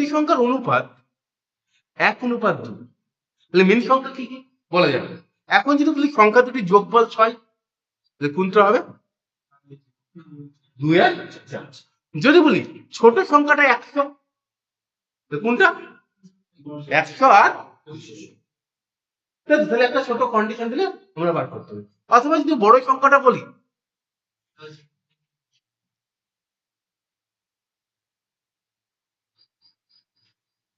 দুটি সংখ্যার অনুপাত 1:2, তাহলে মিল সংখ্যা কি কি বলা যাবে। এখন যদি বলি সংখ্যা দুটি যোগফল 6, তাহলে কোনটা হবে? 2 আর 4। যদি বলি ছোট সংখ্যাটা 100, কোনটা? 100 আর 200। তাহলে একটা ছোট কন্ডিশন দিলে আমরা বার করতে হবে। অথবা যদি বড় সংখ্যাটা বলি,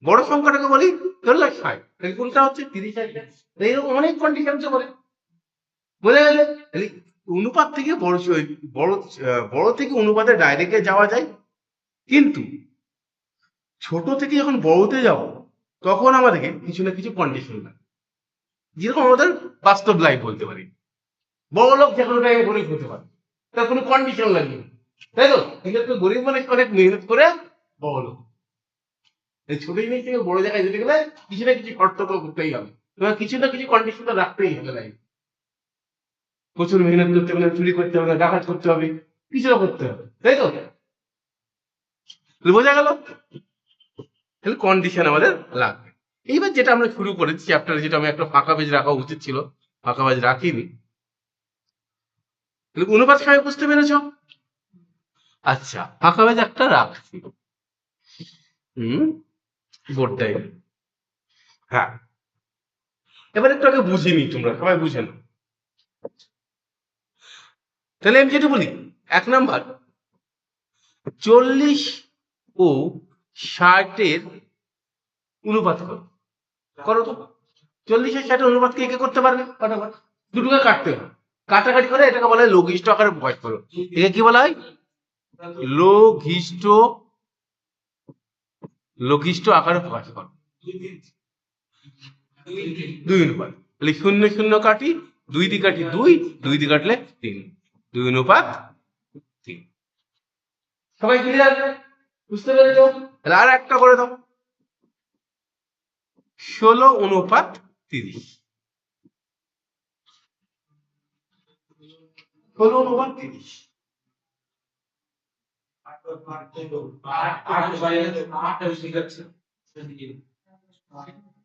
বড় সংখ্যাটাকে বলি ধরলাম 60, তাহলে কোনটা হচ্ছে? 30 আসবে। এইরকম অনেক কন্ডিশন বলে বোঝা গেলে। তাহলে অনুপাত থেকে বড় বড় থেকে অনুপাতে ডাইরেক্টে যাওয়া যায়, কিন্তু ছোট থেকে যখন বড়তে যাব তখন আমাদেরকে কিছু না কিছু কন্ডিশন লাগে, যেরকম আমাদের বাস্তব লাইফ বলতে পারি। বড় লোক যে কোনো টাইমে গরিব হতে পারে, তার কোনো কন্ডিশন লাগে, তাই তো? কিন্তু গরিব মানুষ অনেক মেহনত করে বড় লোক। এই ছোট জিনিস থেকে বড় জায়গায় যেতে গেলে কিছু না কিছু শর্ত তো করতেই হবে, তোমার কিছু না কিছু কন্ডিশন তো রাখতেই হবে। লাইফ প্রচুর মেহনত করতে হবে, চুরি করতে হবে, ডাকাত করতে হবে, কিছুটা করতে হবে, তাই তো? বোঝা গেল? তাহলে কন্ডিশন আমাদের লাগবে। এইবার যেটা আমরা শুরু করেছি চ্যাপ্টারে, যেটা আমি একটা ফাঁকা পেজ রাখা উচিত ছিল, ফাঁকা পেজ রাখিনি। তাহলে অনুপাত সবাই বুঝতে পেরেছ? আচ্ছা, ফাঁকা পেজ একটা রাখছি। বোর্ডটাই। হ্যাঁ, এবার একটু আগে বুঝিনি, তোমরা সবাই বুঝে নাও। তাহলে আমি যেটা বলি, 1 নাম্বার 40 ও 60 অনুপাত করো তো। 40 আর 60 অনুপাত কে করতে পারবে? ফটাফট দুটোকে কাটতে হবে, কাটাকাটি করে এটাকে বলা হয় লঘিষ্ঠ আকারে প্রকাশ করো। একে কি বলা হয়? লঘিষ্ঠ আকারে প্রকাশ করো। 2 অনুপাত, তাহলে 0 0 কাটি, 2 দিয়ে কাটি 2, 2 দিয়ে কাটলে 3, 2 অনুপাত 3। সবাই ক্লিয়ার? বুঝতে পেরেছো? তাহলে আর একটা করে দাও, 16 অনুপাত 30। 16 অনুপাত 30।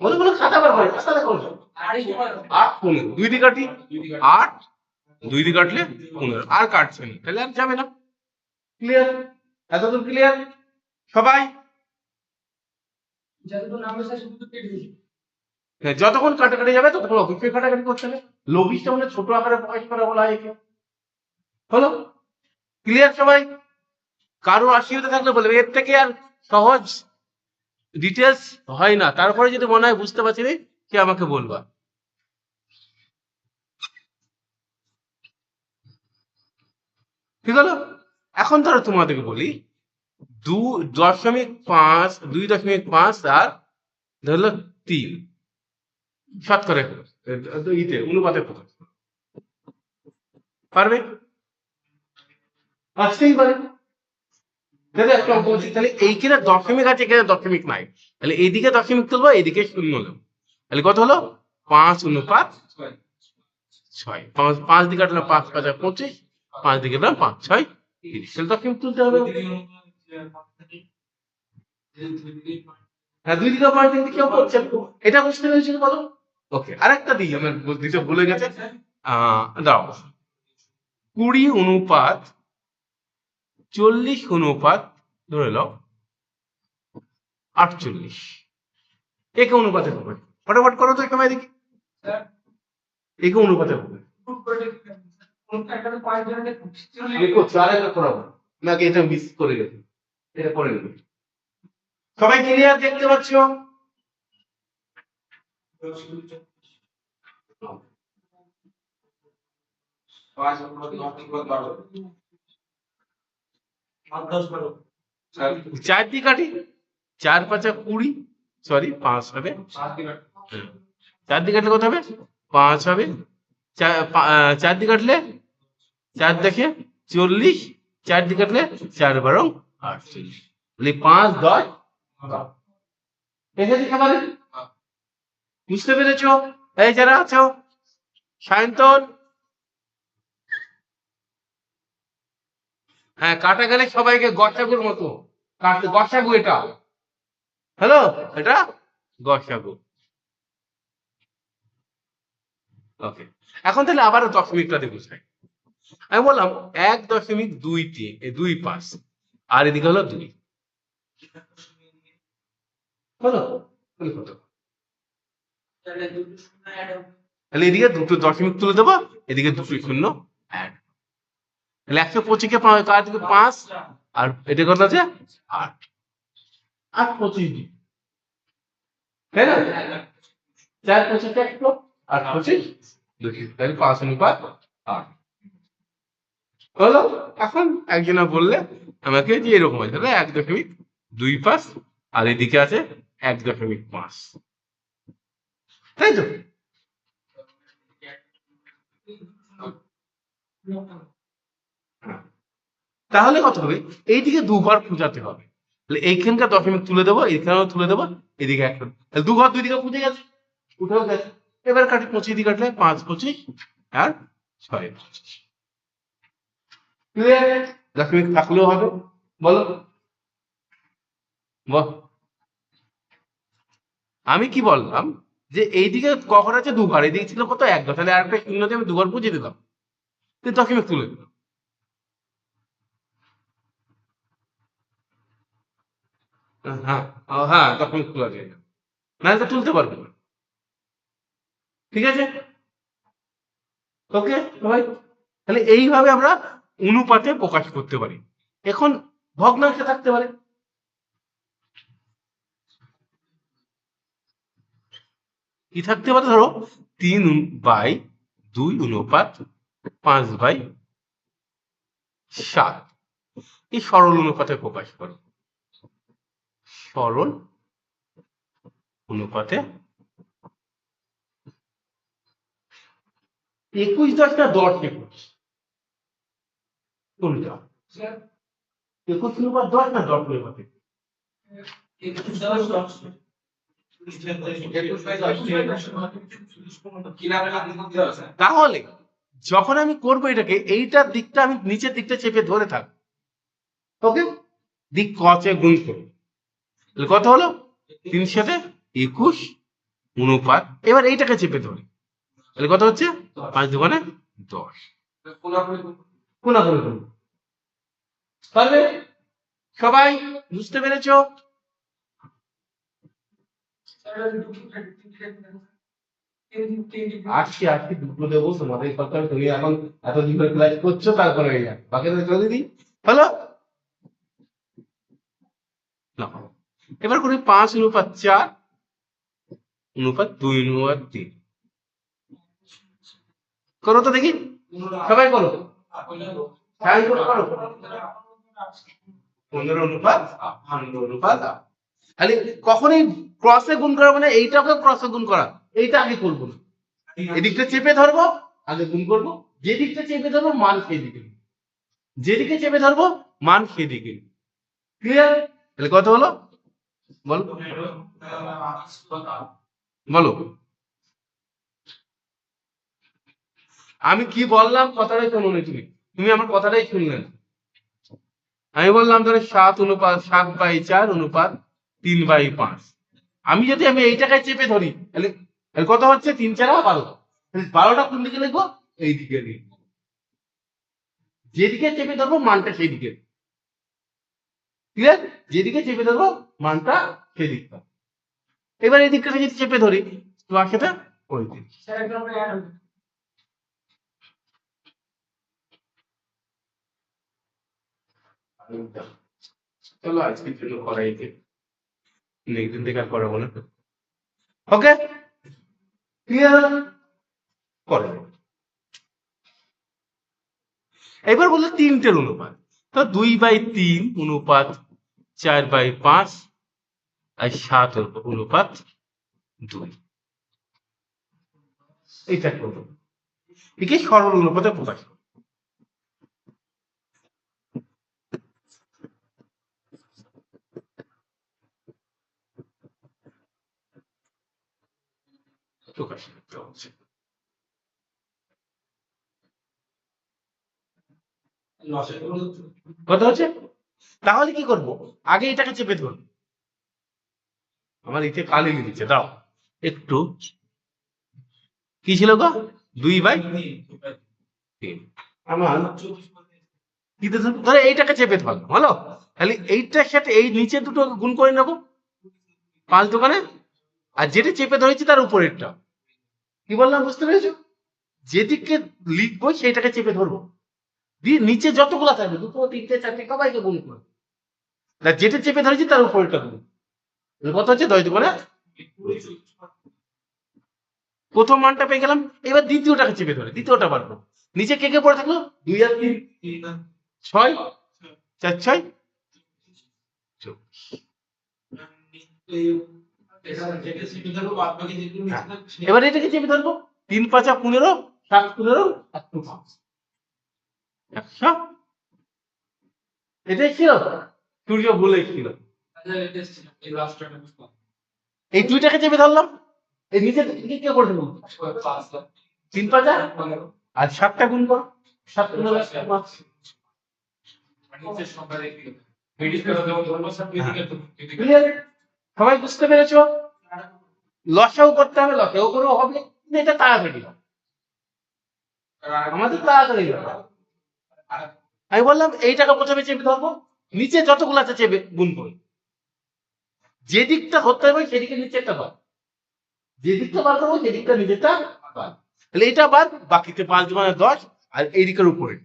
বলে বলে খাতা বার করে, খাতা দেখো। 8 15, 2 দিয়ে কাটি 8, 2 দিয়ে কাটলে 15, আর কাটছে না, তাহলে আর যাবে না। ক্লিয়ার? এতদূর ক্লিয়ার সবাই? হ্যাঁ, যতক্ষণ কাটাকাটি যাবে ততক্ষণ অবশ্যই কাটাকাটি করতে হবে। লঘিষ্ঠ মানে ছোট আকারে প্রকাশ করা বলা হয় একে। হলো? ক্লিয়ার সবাই? কারো অসুবিধা থাকলে বলবে, এর থেকে আর সহজ ডিটেলস হয় না। তারপরে যদি মনে হয় বুঝতে পারছি না, সে আমাকে বলবা। ঠিক হলো? এখন ধরো তোমাদেরকে বলি 2.5, 2.5 আর ধরলো 3 শতকরা ইতে অনুপাতে প্রকাশ পারবে? আসতেই পারে। তাহলে এইখানে দশমিক আছে, এখানে দশমিক নাই, তাহলে এইদিকে দশমিক তুলবো, এইদিকে 0 নেবো। তাহলে কত হলো? 5 অনুপাত 6। 5 দিকে কাটলাম 5 5 25, 5 দিকে কাটলাম 5 6 30। তাহলে দশমিক তুলতে হবে। হ্যাঁ, 2 দিকে পয়েন্ট দিকে কেউ করছে, এটা বুঝতে পেরেছি বলো? ওকে, আরেকটা দিই, আমার দিতে ভুলে গেছে। দাও 20 অনুপাত 40 অনুপাত ধরে নাও 48, একে অনুপাতে হবে। ফটাফট করো তো একটু দেখি, একে অনুপাতে হবে। নাকি এটা মিস করে গেছে, এটা করে নেবে। সবাই ক্লিয়ার দেখতে পাচ্ছ? চার দিয়ে কাটি, 4 5 20, সরি 5 হবে। 4 দিয়ে কাটলে কত হবে? 5 হবে। 4 দিয়ে কাটলে 4 দেখে 40, 4 দিয়ে কাটলে 4 12 48, 5 10 বুঝতে পেরেছ? এই যারা আছো সায়ন্তন, হ্যাঁ, কাটা গেলে সবাইকে গসাগুর মতো কাটতে, গসাগু এটা, হ্যালো, এটা গসাগু। ওকে, এখন তাহলে আবার দশমিকটা দিয়ে বুঝাই। আমি বললাম 1.25 আর এদিকে হলো 2 হলো, কত? তাহলে এদিকে দুটো দশমিক তুলে দেবো, এদিকে দুটো শূন্য অ্যাড। তাহলে 125 কে কার দিকে 5 আর এটা কত আছে 8, 8 25 তাই না? 4 25 একশো, 8 25 200, তাহলে 5 অনুপাত 8 হলো। এখন একজনা বললে আমাকে যে এরকম আছে, তাহলে 1.25 আর এদিকে আছে 1.5, তাই তো? তাহলে কত হবে? এইদিকে দুবার খুঁজাতে হবে। তাহলে এইখানকার দশমিক তুলে দেবো, এইখানেও তুলে দেবো, এদিকে একটা, তাহলে দুঘর দুই দিকে খুঁজে গেছে, উঠেও গেছে। এবার কাটি 25 দিয়ে কাটলে 5 25 আর 6 25 ক্লিয়ার? দশমিক থাকলেও হবে। বলো, বল। আমি কি বললাম যে এইদিকে কখন আছে দুঘর, এদিকে ছিল কত 1 ঘর, তাহলে আরেকটা শূন্য দিয়ে আমি দুঘর বুঝিয়ে দিলাম, তুই দশমিক তুলে দিলাম। হ্যাঁ, হ্যাঁ দশমিক তুলা যায়, নাহলে তো তুলতে পারবো না। ঠিক আছে, ওকে ভাই। তাহলে এইভাবে আমরা অনুপাতে প্রকাশ করতে পারি। এখন ভগ্নাংশ থাকতে পারে, কি থাকতে পারে? ধরো 3/2 অনুপাত 5/7, এই সরল অনুপাতে প্রকাশ করো, সরল অনুপাতে 21 10 না 10 21 কোনটা? 21 অনুপাত 10 না 10 অনুপাত 21? তাহলে যখন আমি করবো এটাকে, এইটার দিকটা আমি নিচের দিকটা চেপে ধরে থাক, ওকে, দিক কচে গুণ করি, তাহলে কত হলো? 3/21 অনুপাত, এবার এইটাকে চেপে ধরি, তাহলে কত হচ্ছে? 5 2 10। কোনাকুনি করবো, পারবে? সবাই বুঝতে পেরেছো? আসছি আসছি, দুটো দেবো তোমাদের কথা, তুমি এখন এতদিন ধরে ক্লাস করছো, তারপরে হয়ে যাবে, বাকি চলে দিই। হলো না, এবার করি 5/4 অনুপাত 2/3, করো তো দেখি, সবাই করো, সাইন করো, করো। 15/15 খালি কখনই ক্রসে গুণ করা মানে এইটাকে ক্রসে গুণ করা, এইটা আগে করবো না, এদিকটা চেপে ধরবো, আগে গুণ করবো, যেদিকটা চেপে ধরবো মান সেই দিকে, যেদিকে চেপে ধরবো মান সেদিকে। ক্লিয়ার? তাহলে কত হলো বলো, বলো। আমি কি বললাম কথাটাই শোনো নি তুমি, তুমি আমার কথাটাই শুনলে না। আমি বললাম ধরো 7/4 অনুপাত 3/5, আমি এইটাকে চেপে ধরি, তাহলে তাহলে কত হচ্ছে? 3 4 12, 12টা কোন দিকে লিখবো? এই দিকে লিখবো, যেদিকে চেপে ধরবো মানটা সেই দিকে। ক্লিয়ার? যেদিকে চেপে ধরবো মানটা সেদিকটা। এবার এই দিকটা যদি চেপে ধরি তো সেটা ওই দিক। চলো আজকের জন্য করাই দিই, নেক্সট দিন থেকে আর করাবো না। ওকে, ক্লিয়ার? করে এবার বললো 3টের অনুপাত, তো 2/3 অনুপাত 4/5 আর 7/2, এইটা করবো, একে সরল অনুপাতে প্রকাশ করবো। প্রকাশ করতে হচ্ছে, কথা হচ্ছে। তাহলে কি করব? আগে এটাকে চেপে ধরবো, আমার ইতে কালি লিখেছে, দাও একটু। কি ছিল গো? 2/3। আমার ধরো এইটাকে চেপে ধরো, ভালো, তাহলে এইটার সাথে এই নিচে দুটো গুণ করে নেবো 5 দোকানে, আর যেটা চেপে ধরেছি তার উপরেরটা। কি বললাম বুঝতে পেরেছো? যেদিকে লিখবো সেইটাকে চেপে ধরবো, দিয়ে নিচে যতগুলা থাকবে 2, 3, 4 সবাইকে গুণ করবো, যেটা চেপে ধরেছি তার উপরেরটা গুণ। কত হচ্ছে? 10 দোকানে প্রথম মানটা পেয়ে গেলাম। এবার দ্বিতীয়টাকে চেপে ধরে দ্বিতীয়টা বার করবো। নিচে কে কে পড়ে থাকলো? 2 আর 3, 6, 4, 6, 24। এবার এটাকে চেপে ধরবো। 3, 5, 15, 7, 15, 100। এটাই ছিল, সূর্য ভুলে ছিল। এই দুইটাকে চেপে ধরলাম, এই নিচে কে করে দেবো? 3, 5, আর 7টা গুণ করো। 7, 15, সবাই বুঝতে পেরেছো? লসাও করতে হবে, লসাও করেও হবে, এটা তাড়াতাড়ি আমাদের তাড়াতাড়ি। আমি বললাম এইটাকে প্রথমে চেপে ধরবো, নিচে যতগুলো আছে চেপে গুণ করবো, যে দিকটা ধরতে হবে সেদিকে নিচেরটা বাদ, যে দিকটা বার করবো সেদিকটা নিচেরটা বাদ। তাহলে এটা বাদ, বাকিতে 5 মানে 10, আর এই দিকের উপরে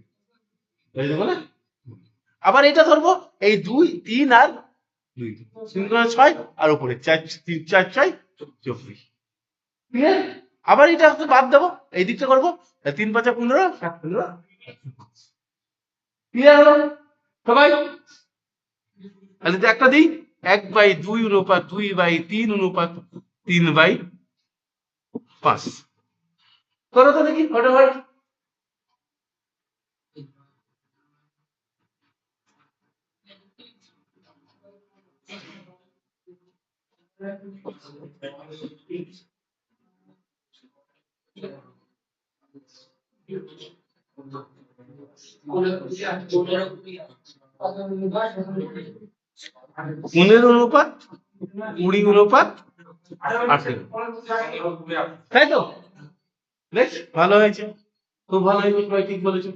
আবার এটা ধরবো, এই 2, 3 আর 2, 3, 6, আর উপরে 4, 3, 4, 6, 24। আবার এটা বাদ দেবো, এই দিকটা করবো, 3, 5, 15, 7, 15। ক্লিয়ার হলো সবাই? তাহলে একটা দিই, 1/2 অনুপাত 2/3 অনুপাত 3/5। করো তো দেখি ফটাফট। পনেরো অনুপাত 20 অনুপাত 18, তাই তো? বেশ ভালো হয়েছে, খুব ভালো হয়েছে, সবাই ঠিক বলেছো।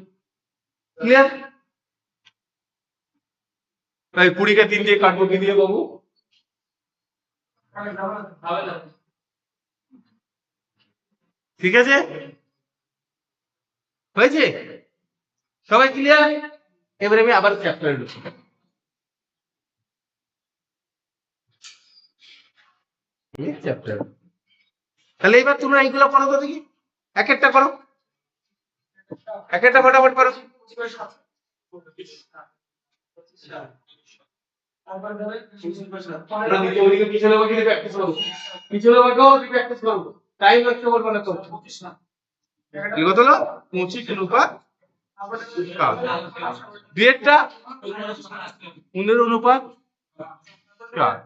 ক্লিয়ার? তাই 20কে 3 দিয়ে কাটবো, কি দিয়ে বাবু? ঠিক আছে, হয়েছে সবাই ক্লিয়ার? এবারে আমি আবার চ্যাপ্টারে ঢুকি। তাহলে এবার তোমরা এইগুলো করো তো দেখি, এক একটা করো, এক একটা ফটাফট করো। টাইম নষ্ট করবো না তো। কত হলো? 25 অনুপাত 2টা 15 অনুপাত 4।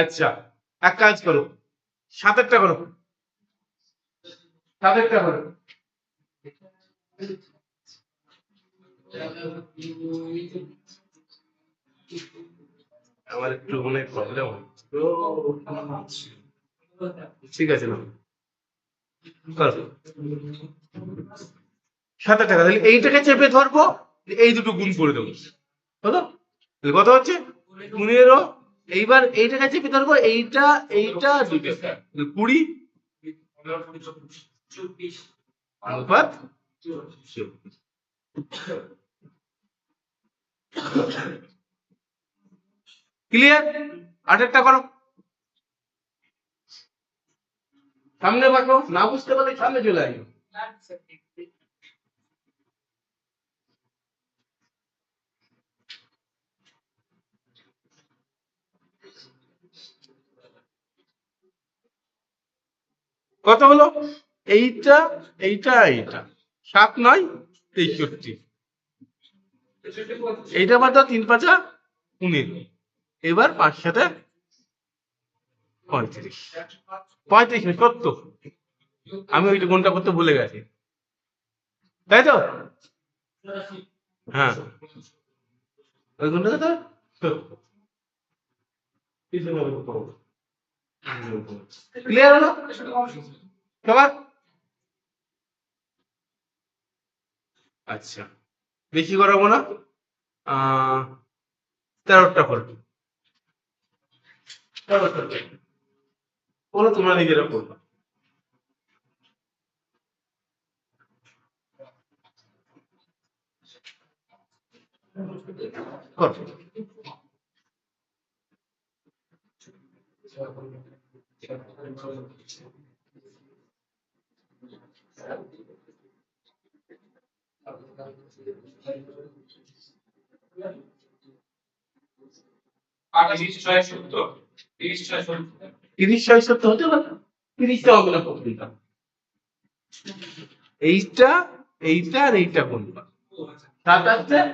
আচ্ছা, এক কাজ করো, 7টা করো, 7টা করো। আমার একটু মনে প্রবলেম হচ্ছে তো, ঠিক আছে না, 7 টাকা। তাহলে এইটাকে চেপে ধরবো, এই দুটো গুণ করে দেবো, হলো? কত হচ্ছে? 15। এইবার এইটাকে চেপে ধরবো, এইটা এইটা 20 অনুপাত 24। ক্লিয়ার? 8টা করো, সামনে বাঁকো, না বুঝতে পারলে সামনে চলে আসো। কত হলো? এইটা এইটা এইটা 7, 9, 63। এইটা বাদ দাও, 3, 5, 15। এবার 5, 7, 35। 35 না 70, আমি ওইটা কোনটা করতে ভুলে গেছি, তাই তো? হ্যাঁ ওই গুণটাকে তো ক্লিয়ার হলো সবার? আচ্ছা বেশি করাবো না, 13টা করবো। 13টা বলো, তোমরা নিজেরা করবে। করো। তিরিশ 6 হতে পারে, 30টা হবে না কোনটা? এইটা এইটা আর এইটা কোনটা? 57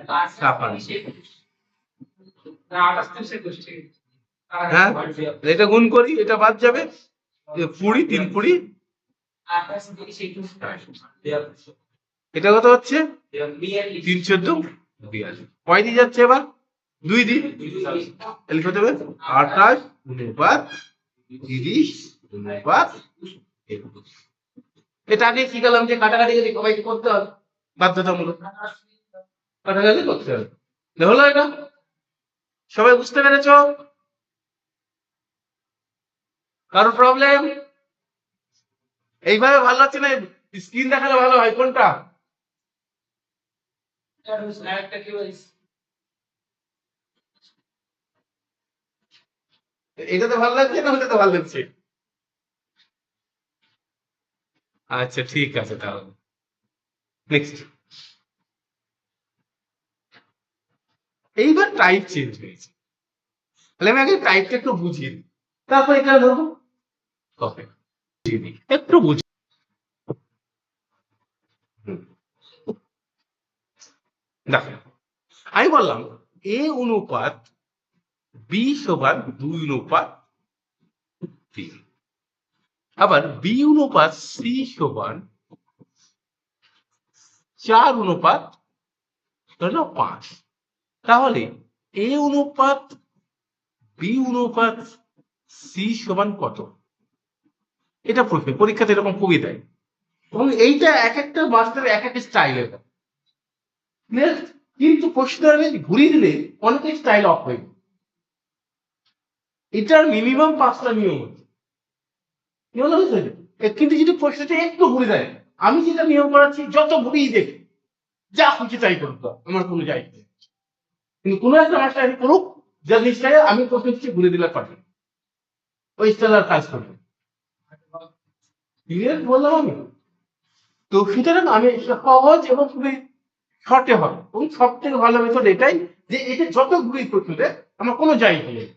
হ্যাঁ এটা গুণ করি, এটা বাদ যাবে, 20 3 20, এটা কত হচ্ছে? 3 14 42। কয় দিয়ে যাচ্ছে এবার? 2 দিন, তাহলে কত হবে? 28 অনুপাত 30 অনুপাত 21। এটা আগে শিখালাম যে কাটাকাটি যদি সবাইকে করতে হবে, বাধ্যতামূলক কাটাকাটি করতে হবে। হলো এটা? সবাই বুঝতে পেরেছো? কারো প্রবলেম? এইভাবে ভালো হচ্ছে না, স্ক্রিন দেখালে ভালো হয় কোনটা? এটাতে ভালো লাগছে না ওটাতে ভালো লাগছে? আচ্ছা ঠিক আছে তাহলে নেক্সট। এইবার টাইপ চেঞ্জ হয়েছে, তাহলে আমি আগে টাইপটা একটু বুঝিয়ে দিই, তারপর এটা ধরবো। ওকে একটু বুঝি। দেখো আমি বললাম এ অনুপাত বি সমান 2 অনুপাত 3, আবার বি অনুপাত সি সমান 4 অনুপাত 5। তাহলে এ অনুপাত বি অনুপাত সি সমান কত? এটা প্রশ্ন, পরীক্ষাতে এরকম খুবই দেয়, এবং এইটা এক একটা মাস্টার এক এক স্টাইলের। কিন্তু প্রশ্নটা আমি ঘুরিয়ে দিলে অনেকের স্টাইল অফ হয়ে যায়। এটার মিনিমাম 5টা নিয়ম আছে, কিন্তু যদি প্রশ্নটা একটু ঘুরে দেয়, আমি যেটা নিয়ম করাচ্ছি যত ঘুরিয়ে দেখি যা খুশি তাই করতো, আমার কোনো যাই নেই। কিন্তু কোনো একটা মাস্টার করুক যা নিশ্চয় আমি প্রশ্ন ঘুরে দিলে পারি, ওই স্টাইল আর কাজ করবে। ক্লিয়ার বললাম আমি? তো সুতরাং আমি সহজ এবং খুবই শর্টে হবে, এবং সব থেকে ভালো মেথড এটাই যে এটা যত ঘুরিয়ে প্রশ্ন দেয় আমার কোনো যাই নেই।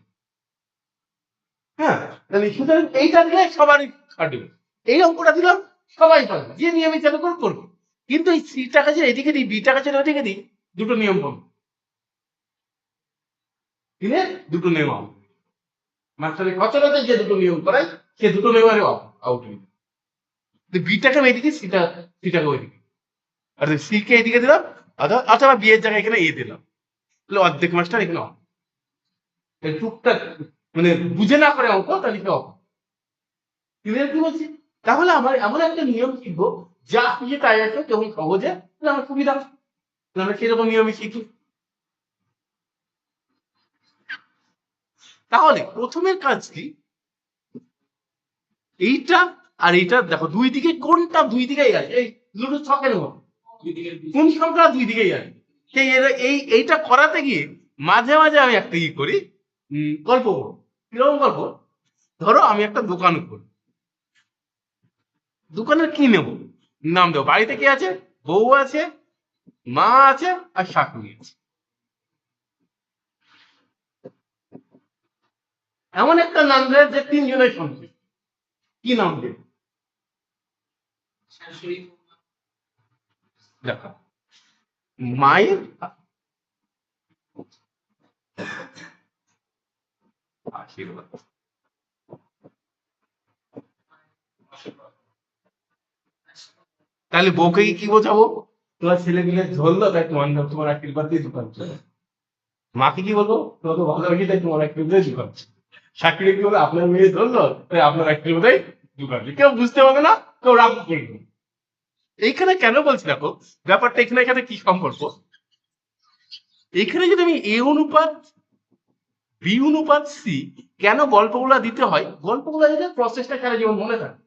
হ্যাঁ তাহলে সুতরাং এইটা দিলে সবারই কাটবে, এই অঙ্কটা দিলাম সবাই পারবে, যে নিয়মে চালু করে করবে। কিন্তু এই সি টাকা যে এদিকে দিই, বি টাকা যে ওদিকে দিই, দুটো নিয়ম পাবো, দিলে দুটো নিয়ম হবে। মাস্টারের সচরাচর যে দুটো নিয়ম করায় সে দুটো নিয়মের আউট হয়ে যায়। বি টাকা এদিকে, সি টাকা ওইদিকে, আর সি কে এদিকে দিলাম, অথবা বি এর জায়গায় এখানে এ দিলাম, তাহলে অর্ধেক মাস্টার এখানে হবে। টুকটাক মানে বুঝে না করে অঙ্ক তাহলে কি হবে? ক্লিয়ার কি বলছি? তাহলে আমার এমন একটা নিয়ম শিখবো যা খুঁজে তাই আছে, কেমন সহজে আমার সুবিধা, আমরা সেরকম নিয়মে শিখি। তাহলে প্রথমের কাজ কি, এইটা আর এইটা দেখো দুই দিকে কোনটা দুই দিকেই আছে, এই দুটো ছকের মতো কোন সংখ্যা দুই দিকেই আছে, সেই এইটা করাতে গিয়ে মাঝে মাঝে আমি একটা কি করি, গল্প করবো। কিরকম গল্প? ধরো আমি একটা দোকান করি, দোকানের কি নেব, নাম দেবো, বাড়িতে কি আছে, বউ আছে, মা আছে, আর শাশুড়ি আছে। এমন একটা নাম দেয় যে 3 জনের সঙ্গে, কি নাম দেবে? দেখো মায়ের আশীর্বাদ, তাহলে বউকে কি বোঝাবো? তোমার ছেলে মিলে ধরলো তাই তোমার আশীর্বাদ দিয়ে দোকান চলে। মাকে কি বলবো, তোমাকে ভালোবাসি তাই তোমার আশীর্বাদে দোকান। শাশুড়ি কি বলে, আপনার মেয়ে ধরলো তাই আপনার আশীর্বাদে দোকান। কেউ বুঝতে পারবে না, কেউ রাগ করবে। এইখানে কেন বলছি দেখো, ব্যাপারটা এখানে এখানে কি সম্পর্ক। এখানে যদি আমি এ অনুপাত বি অনুপাত সি, কেন গল্পগুলা দিতে হয়, গল্পগুলা দিতে প্রসেসটা কেন যেমন মনে থাকে।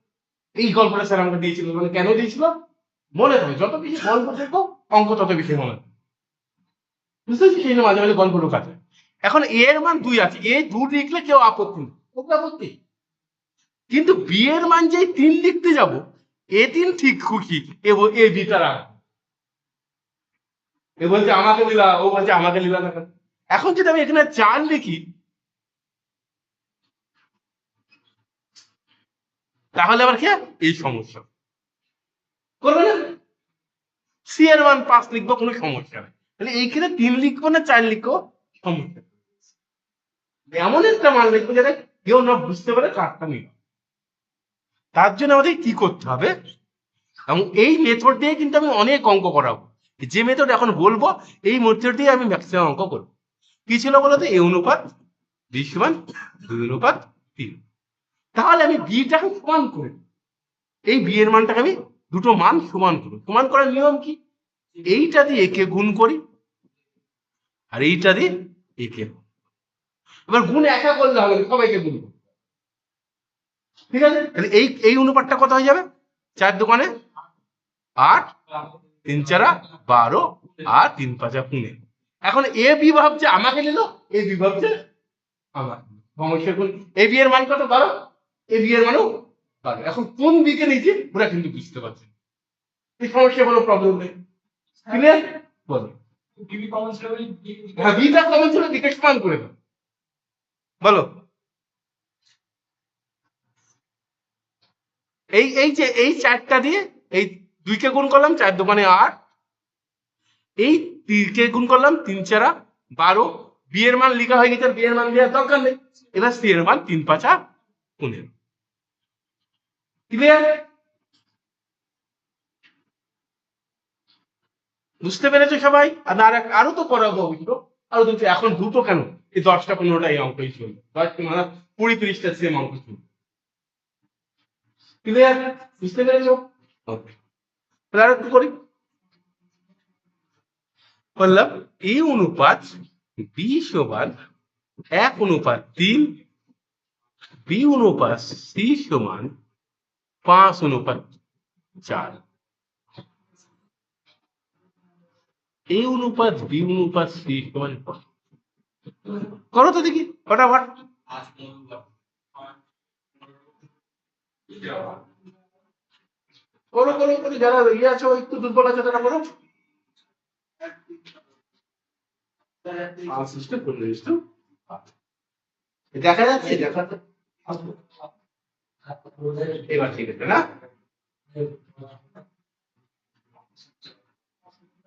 এই গল্পটা স্যার আমাকে দিয়েছিল, মানে কেন দিয়েছিল মনে থাকে। যত বেশি গল্প দেখবো অঙ্ক তত বেশি মনে থাকে, বুঝতে পারছি। সেই জন্য মাঝে মাঝে গল্প ঢোকাতে। এখন এ এর মান 2 আছে, এ 2 লিখলে কেউ আপত্তি নেই, আপত্তি। কিন্তু বি এর মান যে 3 লিখতে যাব, এ 3 ঠিক খুশি, এ বি তার আগে। এ বলছে আমাকে দিলা, ও বলছে আমাকে দিলা না কেন। এখন যদি আমি এখানে 4 লিখি, তাহলে আবার কি এই সমস্যা করবে না। সি এর মান 5 লিখবো, কোনো সমস্যা নেই। তাহলে এইখানে 3 লিখবো না 4 লিখবো, সমস্যা। এমন একটা মান লিখবো যাতে কেউ না বুঝতে পারে কারটা নিল। তার জন্য আমাদের কি করতে হবে, এবং এই মেথড দিয়ে কিন্তু আমি অনেক অঙ্ক করাবো। যে মেথড এখন বলবো, এই মেথড দিয়ে আমি ম্যাক্সিমাম অঙ্ক করবো। কি ছিল বলতো, এ অনুপাত বি সমান 2 অনুপাত 3। তাহলে আমি বিটাকে সমান করে, এই বি এর মানটাকে আমি দুটো মান সমান করব। সমান করার নিয়ম কি, এইটা দিয়ে একে গুণ করি আর এইটা দিয়ে একে। এবার গুণ একা করলে হবে না, সবাইকে গুণ করবো, ঠিক আছে। তাহলে এই এই অনুপাতটা কত হয়ে যাবে, 4 দোকানে 8, 3 4 12 আর 3 5 15। এখন এ বি ভাবছে আমাকে নিল, এ বি ভাবছে আমার। সমস্যা কোন, এ বি এর মান কত 12, এ বি এর মানও 12। এখন কোন দিকে নিচে ওরা কিন্তু বুঝতে পারছে, এই সমস্যা কোনো প্রবলেম নেই। ক্লিয়ার, বলো। হ্যাঁ, বিটা কমন ছিল, দিকে সমান করে দাও, বলো। এই এই যে এই 4টা দিয়ে এই 2 কে গুণ করলাম, 4 দোকানে 8, এই 3 কে গুণ করলাম, 3 4 12। বি এর মান লেখা হয়ে গেছে, বি এর মান দেওয়ার দরকার নেই। এবার সি এর মান 3 5 15। ক্লিয়ার, বুঝতে পেরেছো সবাই। আর আরো তো করাবো অবশ্য, আরো দুটো। এখন দুটো কেন, এই 10টা 15টা এই অঙ্কই চলবে, 10 15 20 30টা সেম অঙ্ক চলবে। ক্লিয়ার, বুঝতে পেরেছো। ওকে, তাহলে আর একটু করি। বললাম এ অনুপাত বি সমান 1 অনুপাত 3, বি অনুপাত সি সমান 5 অনুপাত 4। এ অনুপাত বি অনুপাত সি সমান করো তো দেখি ফটাফট। করো করো করো, যারা ইয়ে আছো একটু দুর্বল আছে তারা করো। দেখা যাচ্ছে, দেখা যাচ্ছে। এবার ঠিক আছে না।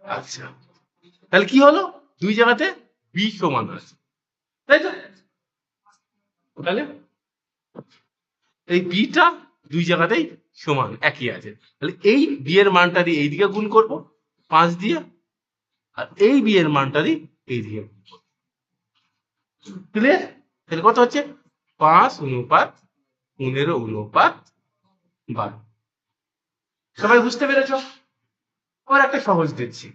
আচ্ছা, তাহলে কি হলো, দুই জায়গাতে বি সমান আছে, তাই তো। তাহলে এই বিটা দুই জায়গাতেই সমান একই আছে। তাহলে এই বি এর মানটা দিয়ে এইদিকে গুণ করব 5 দিয়ে, আর এই বি এর মানটা দিয়ে এইদিকে গুণ করবো। ক্লিয়ার, তাহলে কত হচ্ছে 5 অনুপাত 15 অনুপাত 12। সবাই বুঝতে পেরেছো। আবার একটা সহজ দিচ্ছি,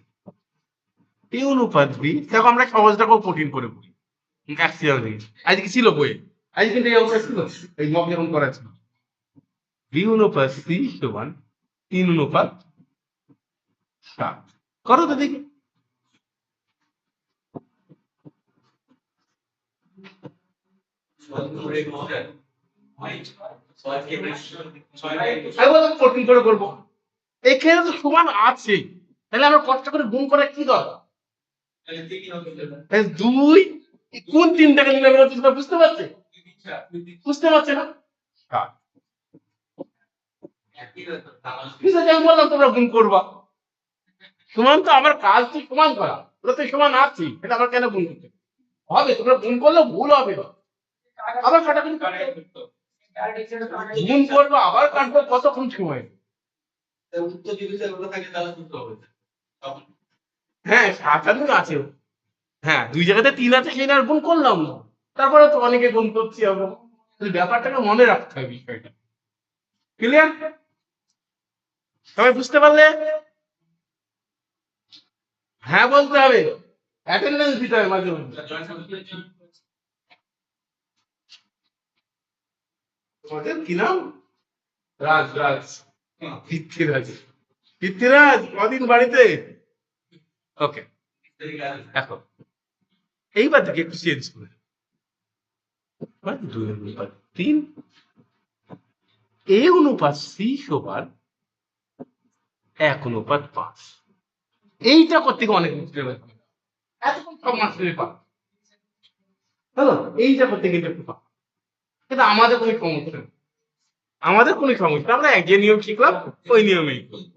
এ অনুপাত বি। দেখো আমরা সহজটাকেও কঠিন করে বলি, আজকে ছিল বইয়ে, আজকে কিন্তু এই অঙ্কটা ছিল, এই মক যখন করা ছিল। বি অনুপাত সি সমান 3 অনুপাত 7। করো তো দেখি। কঠিন করে করবো, এখানে তো সমান আছে, তাহলে আমরা কষ্ট করে গুণ করা কি দরকার। 2 কোন 3টাকে নিলাম, বুঝতে পারছে, বুঝতে পারছে না। আমি বললাম তোমরা গুণ করবা, সমান তো আমার কাজ তো সমান করা, ওরা তো সমান আছে, এটা আবার কেন গুণ করতে হবে। তোমরা গুণ করলে ভুল হবে, আবার কাটাকুটি গুণ করবো, আবার কাটবো, কতক্ষণ সময়। হ্যাঁ 7 আছে। হ্যাঁ 2 জায়গাতে 3 আছে সেটা আর গুণ করলাম না। তারপরে তো অনেকে গুণ করছি আমরা। ব্যাপারটাকে মনে রাখতে হবে বিষয়টা। ক্লিয়ার? সবাই বুঝতে পারলে? হ্যাঁ বলতে হবে। অ্যাটেন্ডেন্স দিতে হবে মাঝে মধ্যে। তোমাদের কি নাম? রাজ রাজ। পৃথ্বীরাজ। পৃথ্বীরাজ কদিন বাড়িতে? ওকে। এখন এইবার থেকে একটু চেঞ্জ করে 2:3 A/C = 1:5। এইটা করতে গিয়ে অনেক মুশকিল হয়ে যাবে। এতক্ষণ সব মাস্টারই পারে। হ্যালো এইটা করতে গিয়ে একটু পারে। কিন্তু আমাদের কোনো সমস্যা নেই। আমাদের কোনো সমস্যা আমরা যে নিয়ম শিখলাম ওই নিয়মেই করব।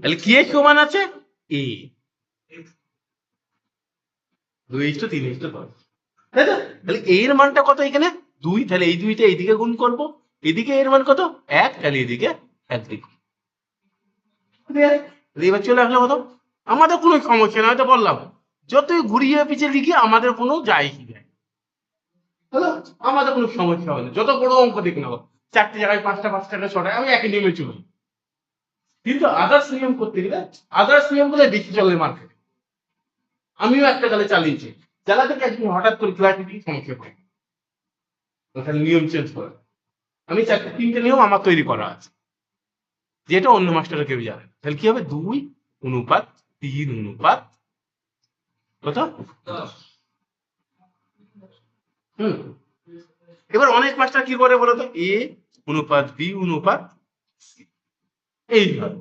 তাহলে কি এর সমান আছে এ 2:3:10, তাই তো? তাহলে এর মানটা কত এখানে 2, তাহলে এই 2টা এইদিকে গুণ করব, এদিকে এর মান কত 1, তাহলে এদিকে 1 দিক। এবার চলে আসলে কত, আমাদের কোনো সমস্যা না, হয়তো বললাম যতই ঘুরিয়ে পিছিয়ে লিখি আমাদের কোনো যায় কি যায়, হলো আমাদের কোনো সমস্যা হবে না। যত বড় অঙ্ক দিক না 4টে জায়গায় 5টা 5টা 6টা আমি একই নিয়মে চলি। কিন্তু আদার্স নিয়ম করতে গেলে আদার্স নিয়ম গুলো বেশি চলে মার্কেটে। আমিও একটা কালে চালিয়েছি, চালাতে গিয়ে একদিন হঠাৎ করে ক্লাসে দিয়ে সমস্যা পড়ে ওখানে নিয়ম চেঞ্জ করে। আমি 3টে নিয়ম আমার তৈরি করা আছে, যেটা অন্য মাস্টাররা কেউ জানে। তাহলে কি হবে 2:3 কত এবার অনেক মাস্টার কি করে বলতো A/B/C এইভাবে।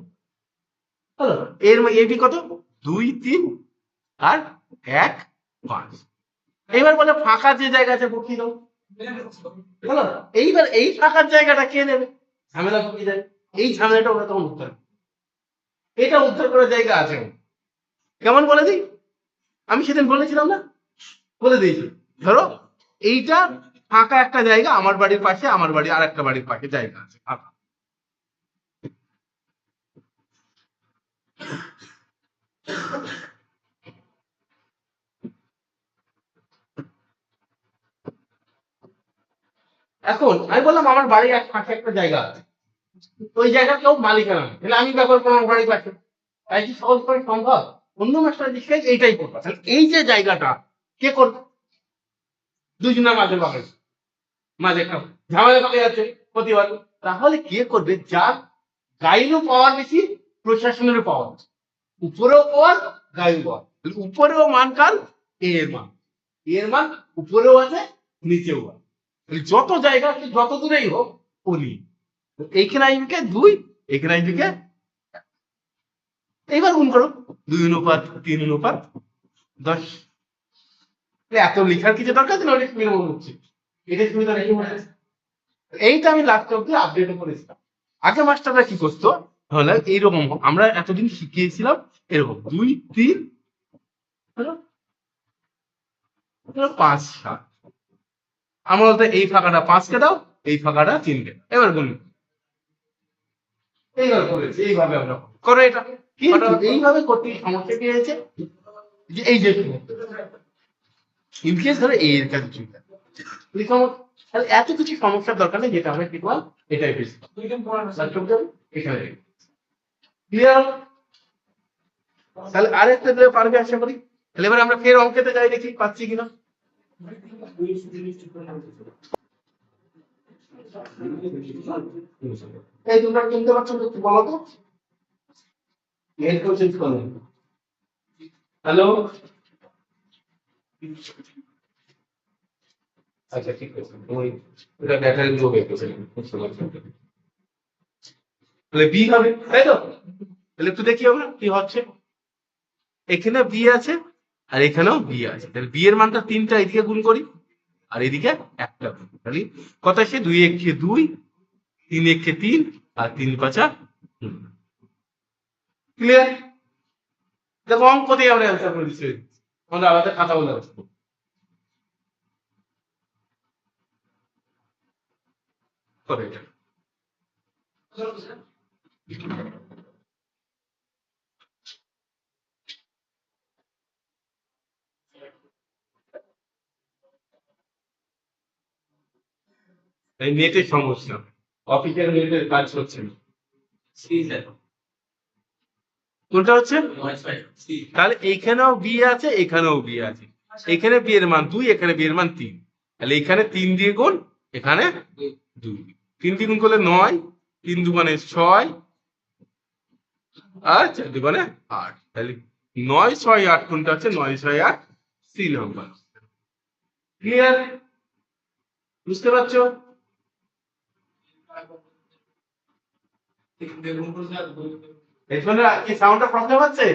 হলো এর এবি কত 2, 3 আর 1, 5। এইবার বলে ফাঁকা যে জায়গা আছে বকিয়ে দাও। হলো এইবার এই ফাঁকার জায়গাটা কে নেবে, ঝামেলা বকিয়ে যায়। এই ঝামেলাটা ওরা তখন উত্তর, এটা উদ্ধার করার জায়গা আছে। কেমন বলে দিই, আমি সেদিন বলেছিলাম না, বলে দিয়েছি। ধরো এইটা ফাঁকা একটা জায়গা, আমার বাড়ির পাশে আমার বাড়ি আর একটা বাড়ির পাশে জায়গা আছে ফাঁকা। এখন আমি বললাম আমার বাড়ির এক পাশে একটা জায়গা আছে, ওই জায়গার কেউ মালিকানা নেই, তাহলে আমি ব্যাপার করবো আমার বাড়ির পাশে, তাই কি সহজ করে সম্ভব? অন্য মাস্টার দিকে এইটাই করবো। তাহলে এই যে জায়গাটা কে করবে, দুজনের মাঝে পাবে, মাঝে একটা ঝামেলা পাকে যাচ্ছে প্রতিবার। তাহলে কে করবে, যার গাইলেও পাওয়ার বেশি প্রশাসনেরও পাওয়ার, উপরেও পাওয়ার গাইল পাওয়ার। উপরেও মান কার এর মান, এর মান উপরেও আছে নিচেও আছে। যত জায়গা আছে যত দূরেই হোক উনি এইখানে আইনকে 2, এখানে আইনকে এইবার গুণ করো 2:3:10। এত লেখার কিছু দরকার ছিল, অনেক মিনিমাম হচ্ছে এটা সুবিধা নেই। এইটা আমি লাস্ট অব্দি আপডেট করেছিলাম। আগে মাস্টাররা কি করতো, হলো এইরকম আমরা এতদিন শিখিয়েছিলাম এরকম 2, 3 5, 7। আমরা বলতো এই ফাঁকাটা 5কে দাও, এই ফাঁকাটা 3কে, এবার গুণ। এইবার করেছি এইভাবে আমরা করো এটা, কিন্তু এইভাবে করতে সমস্যা কি হয়েছে, যে এই যে ইনকেস ধরো এর কাছে চলে তাহলে এত কিছু সমস্যার দরকার নেই, যেটা আমরা শিখলাম এটাই বেশি এখানে ক্লিয়ার। তাহলে আরেকটা দিলে পারবে আশা করি। তাহলে এবার আমরা ফের অঙ্কেতে যাই, দেখি পাচ্ছি কিনা। এই তোমরা কিনতে পারছো তো বলো তো, হ্যালো আচ্ছা ঠিক আছে, ওই এটা ব্যাটারি লো হয়ে গেছে। তাহলে বি হবে, তাই তো? তাহলে একটু দেখি আমরা কি হচ্ছে। এখানে বি আছে আর এখানেও বি আছে, তাহলে বি এর মানটা 3টা এদিকে গুণ করি আর এদিকে একটা গুণ, তাহলে কত আসে 2 × 2, 3 × 3 আর 3 × 5 ক্লিয়ার। দেখো অঙ্ক দিয়ে আমরা অ্যান্সার করে দিচ্ছি, আমরা আলাদা খাতা বলে আসবো। করো এটা। এই নেটের সমস্যা, অফিসিয়াল নেটের কাজ হচ্ছে না। কোনটা হচ্ছে? তাহলে এইখানেও বি আছে, এখানেও বি আছে। এখানে বি এর মান 2, এখানে বি এর মান 3। তাহলে এখানে 3 দিয়ে গুণ, এখানে 2। 3 দিয়ে গুণ করলে 9, 3 দুগুণে 6 আর 4 দুগুণে 8। তাহলে 9, 6, 8 কোনটা হচ্ছে? 9, 6, 8 সি নাম্বার। ক্লিয়ার? বুঝতে পারছো? এখানে কি সাউন্ডটা প্রবলেম হচ্ছে?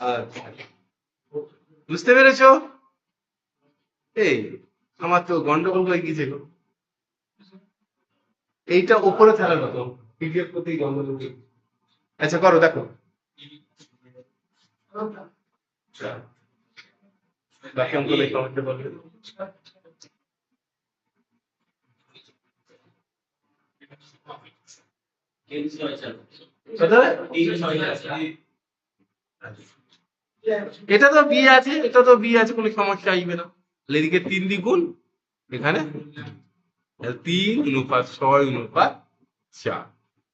আচ্ছা, বুঝতে পেরেছো? এই আমার তো গন্ডগোল হয়ে গেছে গো। এইটা উপরে থাকার মতো, পিডিএফ করতেই গন্ডগোল হয়ে গেছে। আচ্ছা করো, দেখো। বাকি অঙ্কগুলো কমেন্টে বলবে। এটা তো বি আছে, এটা তো বি আছে, কোনো সমস্যা আসবে না। এদিকে 3 দ্বিগুণ, এখানে 3:6:4।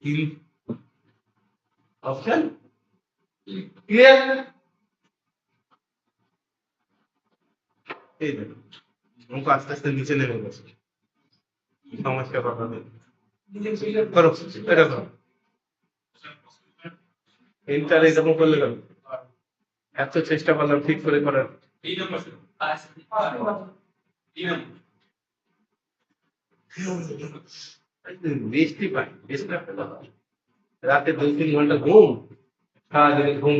3 অপশন ক্লিয়ার? এই দেখো অঙ্ক আস্তে আস্তে নিচে নেমে গেছে, সমস্যা কথা নেই। করো এটা করো। এন্টার এরকম করলে কেন? এত চেষ্টা করলাম ঠিক করে করার। বৃষ্টি পাই, রাতে 2-3 ঘন্টা ঘুম, সারাদিনে ঘুম।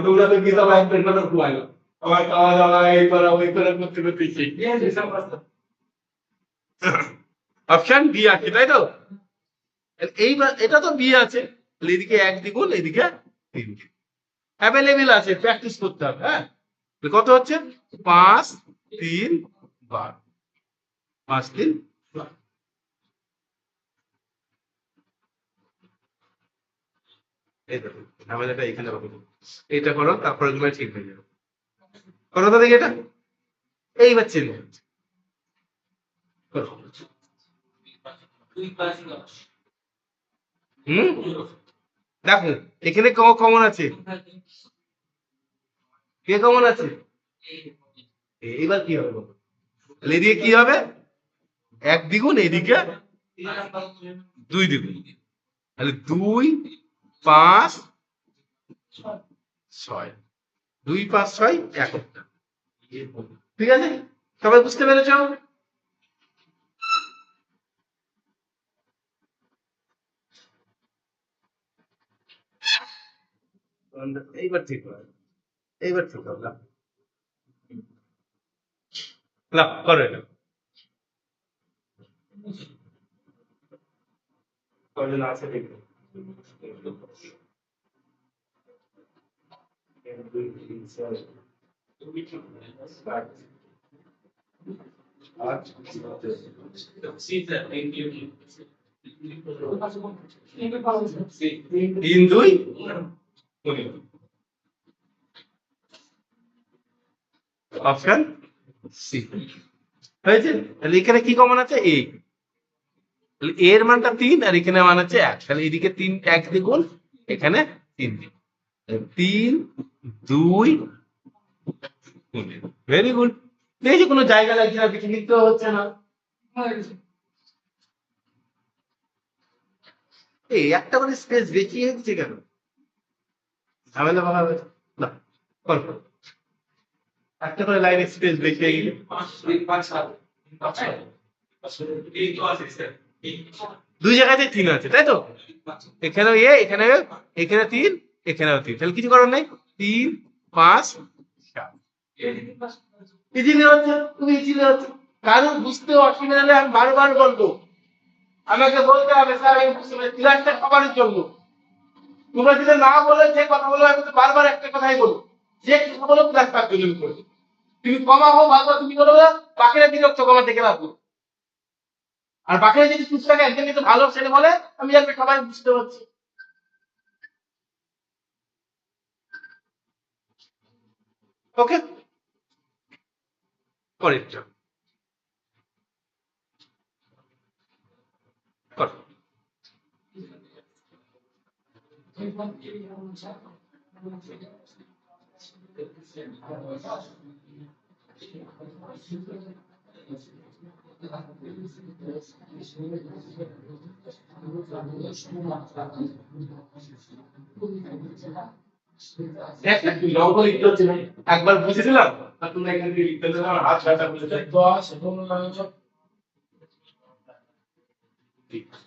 দৌড়াতে গিয়ে সব 1-1.5 ঘন্টা ঘুমাইলো, আবার খাওয়া দাওয়া এই করা ওই করা করতে করতে অপশন বি আছে, তাই তো? এইবার এটা তো বি আছে, এদিকে 1 দ্বিগুণ, এদিকে 3 অ্যাভেলেবেল আছে, প্র্যাকটিস করতে হবে। হ্যাঁ, কত হচ্ছে? 5, 3, 12। 5, 3, 12। এই দেখো ঝামেলাটা এখানে হবে। এটা করো, তারপর এগুলো ঠিক হয়ে যাবে। করো তো দেখি এটা। এইবার চেঞ্জ হচ্ছে। করো। হুম, দেখো এখানে কমন আছে, কে কমন আছে? এবার কি হবে বলো? এদিকে কি হবে? 1 দ্বিগুণ, এদিকে 2 দ্বিগুণ, তাহলে 2, 5, 6। 2, 5, 6 একটা। ঠিক আছে, সবাই বুঝতে পেরেছ? এইবার ঠিক হবে, এইবার ঠিক হবে। লাভ করো এটা। কয়জন আছে দেখো। 1, 2, 3, 4, 5, 8, 3, 2, অপশন সি হয়েছে। তাহলে এখানে কি কমন আছে? এ। এর মানটা 3 আর এখানে মান হচ্ছে 1, তাহলে এদিকে 3, 1 দ্বিগুণ, এখানে 3 দ্বিগুণ, 3, 2, ভেরি গুড। দেখছি কোনো জায়গা লাগছে না, কিছু লিখতে হচ্ছে না। এই একটা করে স্পেস বেশি হচ্ছে কেন? ঝামেলা বাধা হয়েছে না, কর। একটা করে লাইন স্পেস বেশি হয়ে গেলে দুই জায়গাতে 3 আছে, তাই তো? এখানেও এ, এখানে এখানে 3, এখানেও 3, তাহলে কিছু করার নেই। 3, 5, 7 ইজিলি হচ্ছে, খুব ইজিলি হচ্ছে। কারণ বুঝতে অসুবিধা হলে আমি বারবার বলবো, আমাকে বলতে হবে স্যার আমি বুঝতে পারি ক্লাসটা কভারের জন্য। তোমরা যদি না বলে যে কথা বলো, আমি তো বারবার একটা কথাই বলবো, যে কথা বলো ক্লাস তার জন্য করবে। তুমি কমাবো ভালো, তুমি বলবে বাকিরা বিরক্ত কমা দেখে রাখবো, আর বাকিরা যদি পুস্তকে একজন কিন্তু ভালো ছেলে বলে আমি জানবে সবাই বুঝতে পারছি। ওকে, পরেরটা কর। একবার বুঝে দিলাম আর তুমি এখান থেকে লিখতে দিলাম, আমার হাত ছাড়া বুঝে যায়।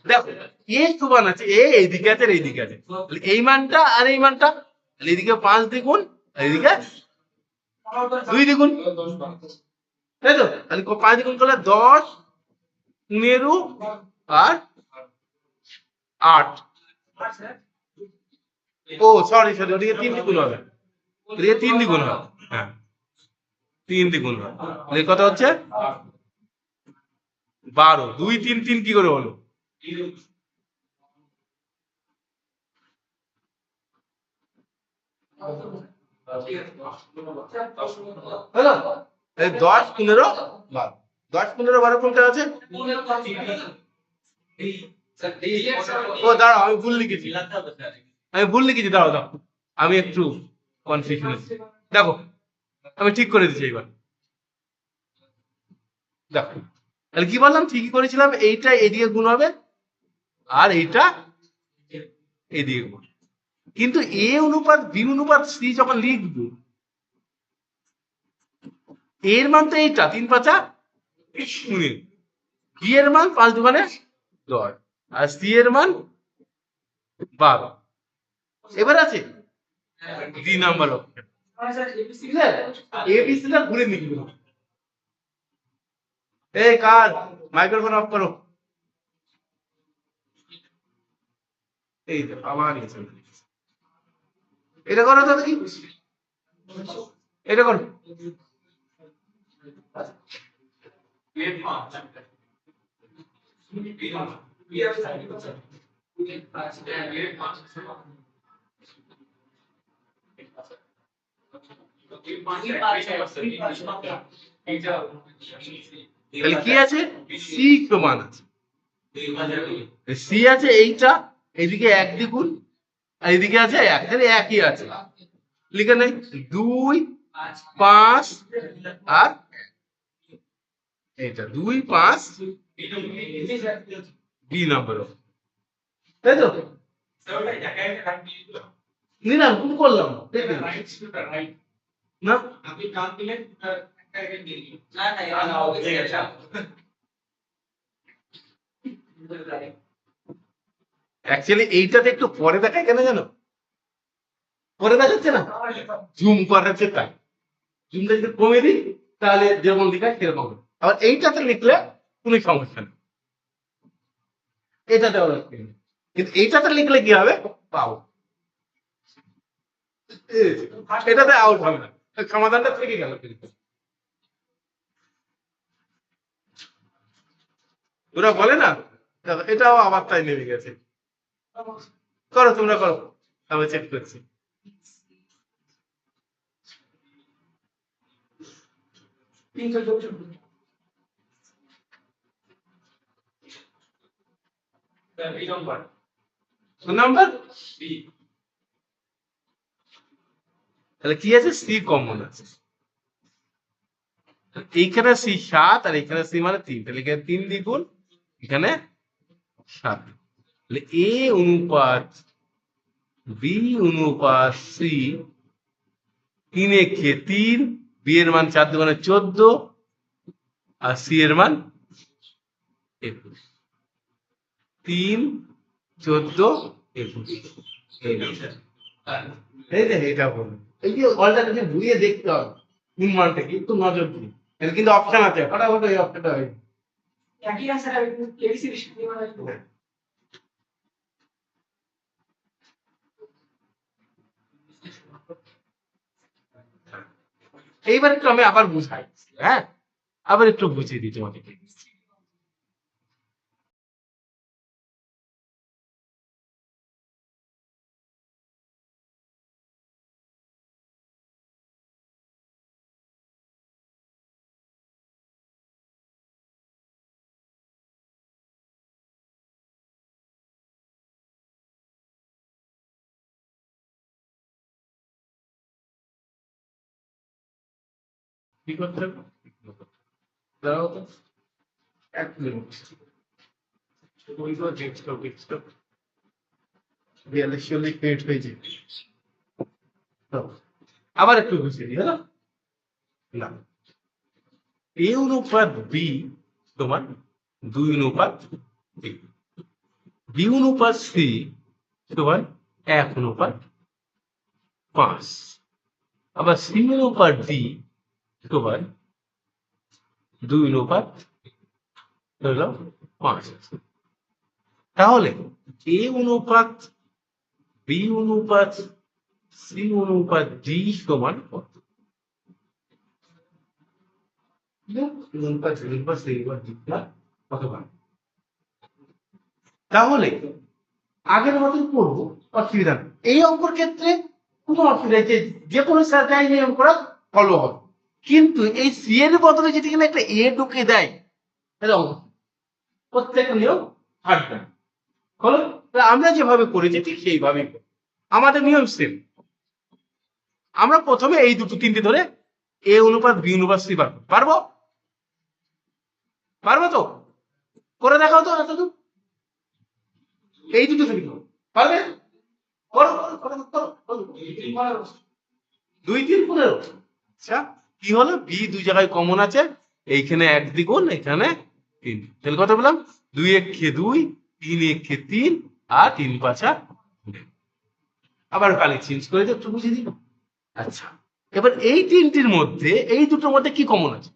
দেখো এ সমান আছে, এ এইদিকে আছে আর এইদিকে আছে, তাহলে এই মানটা আর এই মানটা, তাহলে এইদিকে 5 দ্বিগুণ আর এইদিকে 2 দ্বিগুণ, তাই তো? তাহলে 5 দ্বিগুণ করলে 10, 15 আর 8। ও সরি সরি, ওদিকে 3 দ্বিগুণ হবে, ওদিকে 3 দ্বিগুণ হবে, হ্যাঁ 3 দ্বিগুণ হবে, তাহলে কত হচ্ছে 12। 2 3 3 কি করে হলো? হলো? এই 10 15 12, 10 15 12 কোনটা আছে? ও দাঁড়াও, আমি ভুল লিখেছি, দাঁড়াও দাঁড়াও, আমি একটু কনফিউশন আছি। দেখো আমি ঠিক করে দিচ্ছি এবার, দেখো তাহলে কি বললাম, ঠিকই করেছিলাম, এইটা এদিকে গুণ হবে আর এইটা এদিকে গুণ, কিন্তু এ অনুপাত বি অনুপাত সি যখন লিখবো, এর মান তো এইটা 3 5 19, বি এর মান 5 2 10 আর সি এর মান 12। এবার আছে 2 নাম্বার অপশন, এবিসি টা ঘুরে নিবি। এই কাজ, মাইক্রোফোন অফ করো। এই তো আবার এসে এটা করো তো দেখি, এটা করো। তাহলে কি আছে, সি সমান আছে, সি আছে এইটা, এইদিকে 1 দ্বিগুণ আর এইদিকে আছে 1, তাহলে একই আছে, লিখে নেই 2 5 আর এইটা 2 5 বি নাম্বার, তাই তো? নিলাম কোন করলাম না, আপনি কান দিলেন না অ্যাকচুয়ালি এইটাতে একটু পরে দেখায় কেন জানো, পরে দেখাচ্ছে না, জুম করাচ্ছে তাই, জুমটা যদি কমে দিই তাহলে যেরকম দেখায় সেরকম হবে। আবার এইটাতে লিখলে কোনো সমস্যা নেই, এটাতে আবার কিন্তু এইটাতে লিখলে কি হবে, পাবো, এটাতে আউট হবে না, সমাধানটা থেকে গেল কিন্তু। ওরা বলে না, দেখো এটাও আবার তাই নেমে গেছে, করো তোমরা করো, আমি চেক করছি। নাম্বার তাহলে কি আছে, সি কমন আছে, এইখানে সি 7 আর এখানে সি মানে 3, তাহলে এখানে 3 দ্বিগুণ এখানে 7, তাহলে এ অনুপাত বি অনুপাত সি 3 একে 3, বি এর মান 4 2 14 আর সি এর মান 21, 3 14 21, এই যে এটা বলুন, এই যে অল্টারনেটিভ ঘুরিয়ে দেখতে হবে কোন মানটা কি, একটু নজর দিন, এর কিন্তু অপশন আছে, ফটাফট এই অপশনটা হয়। একই আছে এবিসি এইবার একটু আমি আবার বুঝাই, হ্যাঁ, আবার একটু বুঝিয়ে দিই তোমাকে। কি করতে হবে? দাঁড়াও তো, 1 মিনিট। ওই তো ডেস্কটপ রিয়েলি ক্রিয়েট হয়েছে। তো, আবার একটু বুঝিয়ে দিই, হ্যাঁ না, এ অনুপাত বি তোমার 2:3, বি অনুপাত সি তোমার 1:5, আবার সি অনুপাত ডি তোমার 2:5। তাহলে এ অনুপাত বি অনুপাত সি অনুপাত ডি সমান কত? তাহলে আগের মতন করবো, অসুবিধা নেই। এই অঙ্কর ক্ষেত্রে কোনো অসুবিধা নেই, যে কোনো সার্জারি নিয়ম করা ফলো হবে। কিন্তু এই সি এর বদলে যদি কিনা একটা এ ঢুকে দেয়, তাহলে প্রত্যেকটা নিয়ম হাঁটবে না। হলো, আমরা যেভাবে করেছি ঠিক সেইভাবেই আমাদের নিয়ম সেম। আমরা প্রথমে এই দুটো তিনটে ধরে এ অনুপাত বি অনুপাত সি বার পারবো, পারবো তো? করে দেখাও তো এতটুকু, এই দুটো থেকে পারবে? করো, করো, করো, করো, করো। 2, 3, 15। আচ্ছা, কি হলো? বি দুই জায়গায় কমন আছে, এইখানে 1 দ্বিগুণ, এখানে 3। তাহলে কত বললাম? 2 1 2, 3 1 3, আর 3 5 আবার কালি চেঞ্জ করে একটু বুঝিয়ে দিই। আচ্ছা, এবার এই তিনটির মধ্যে এই দুটোর মধ্যে কি কমন আছে?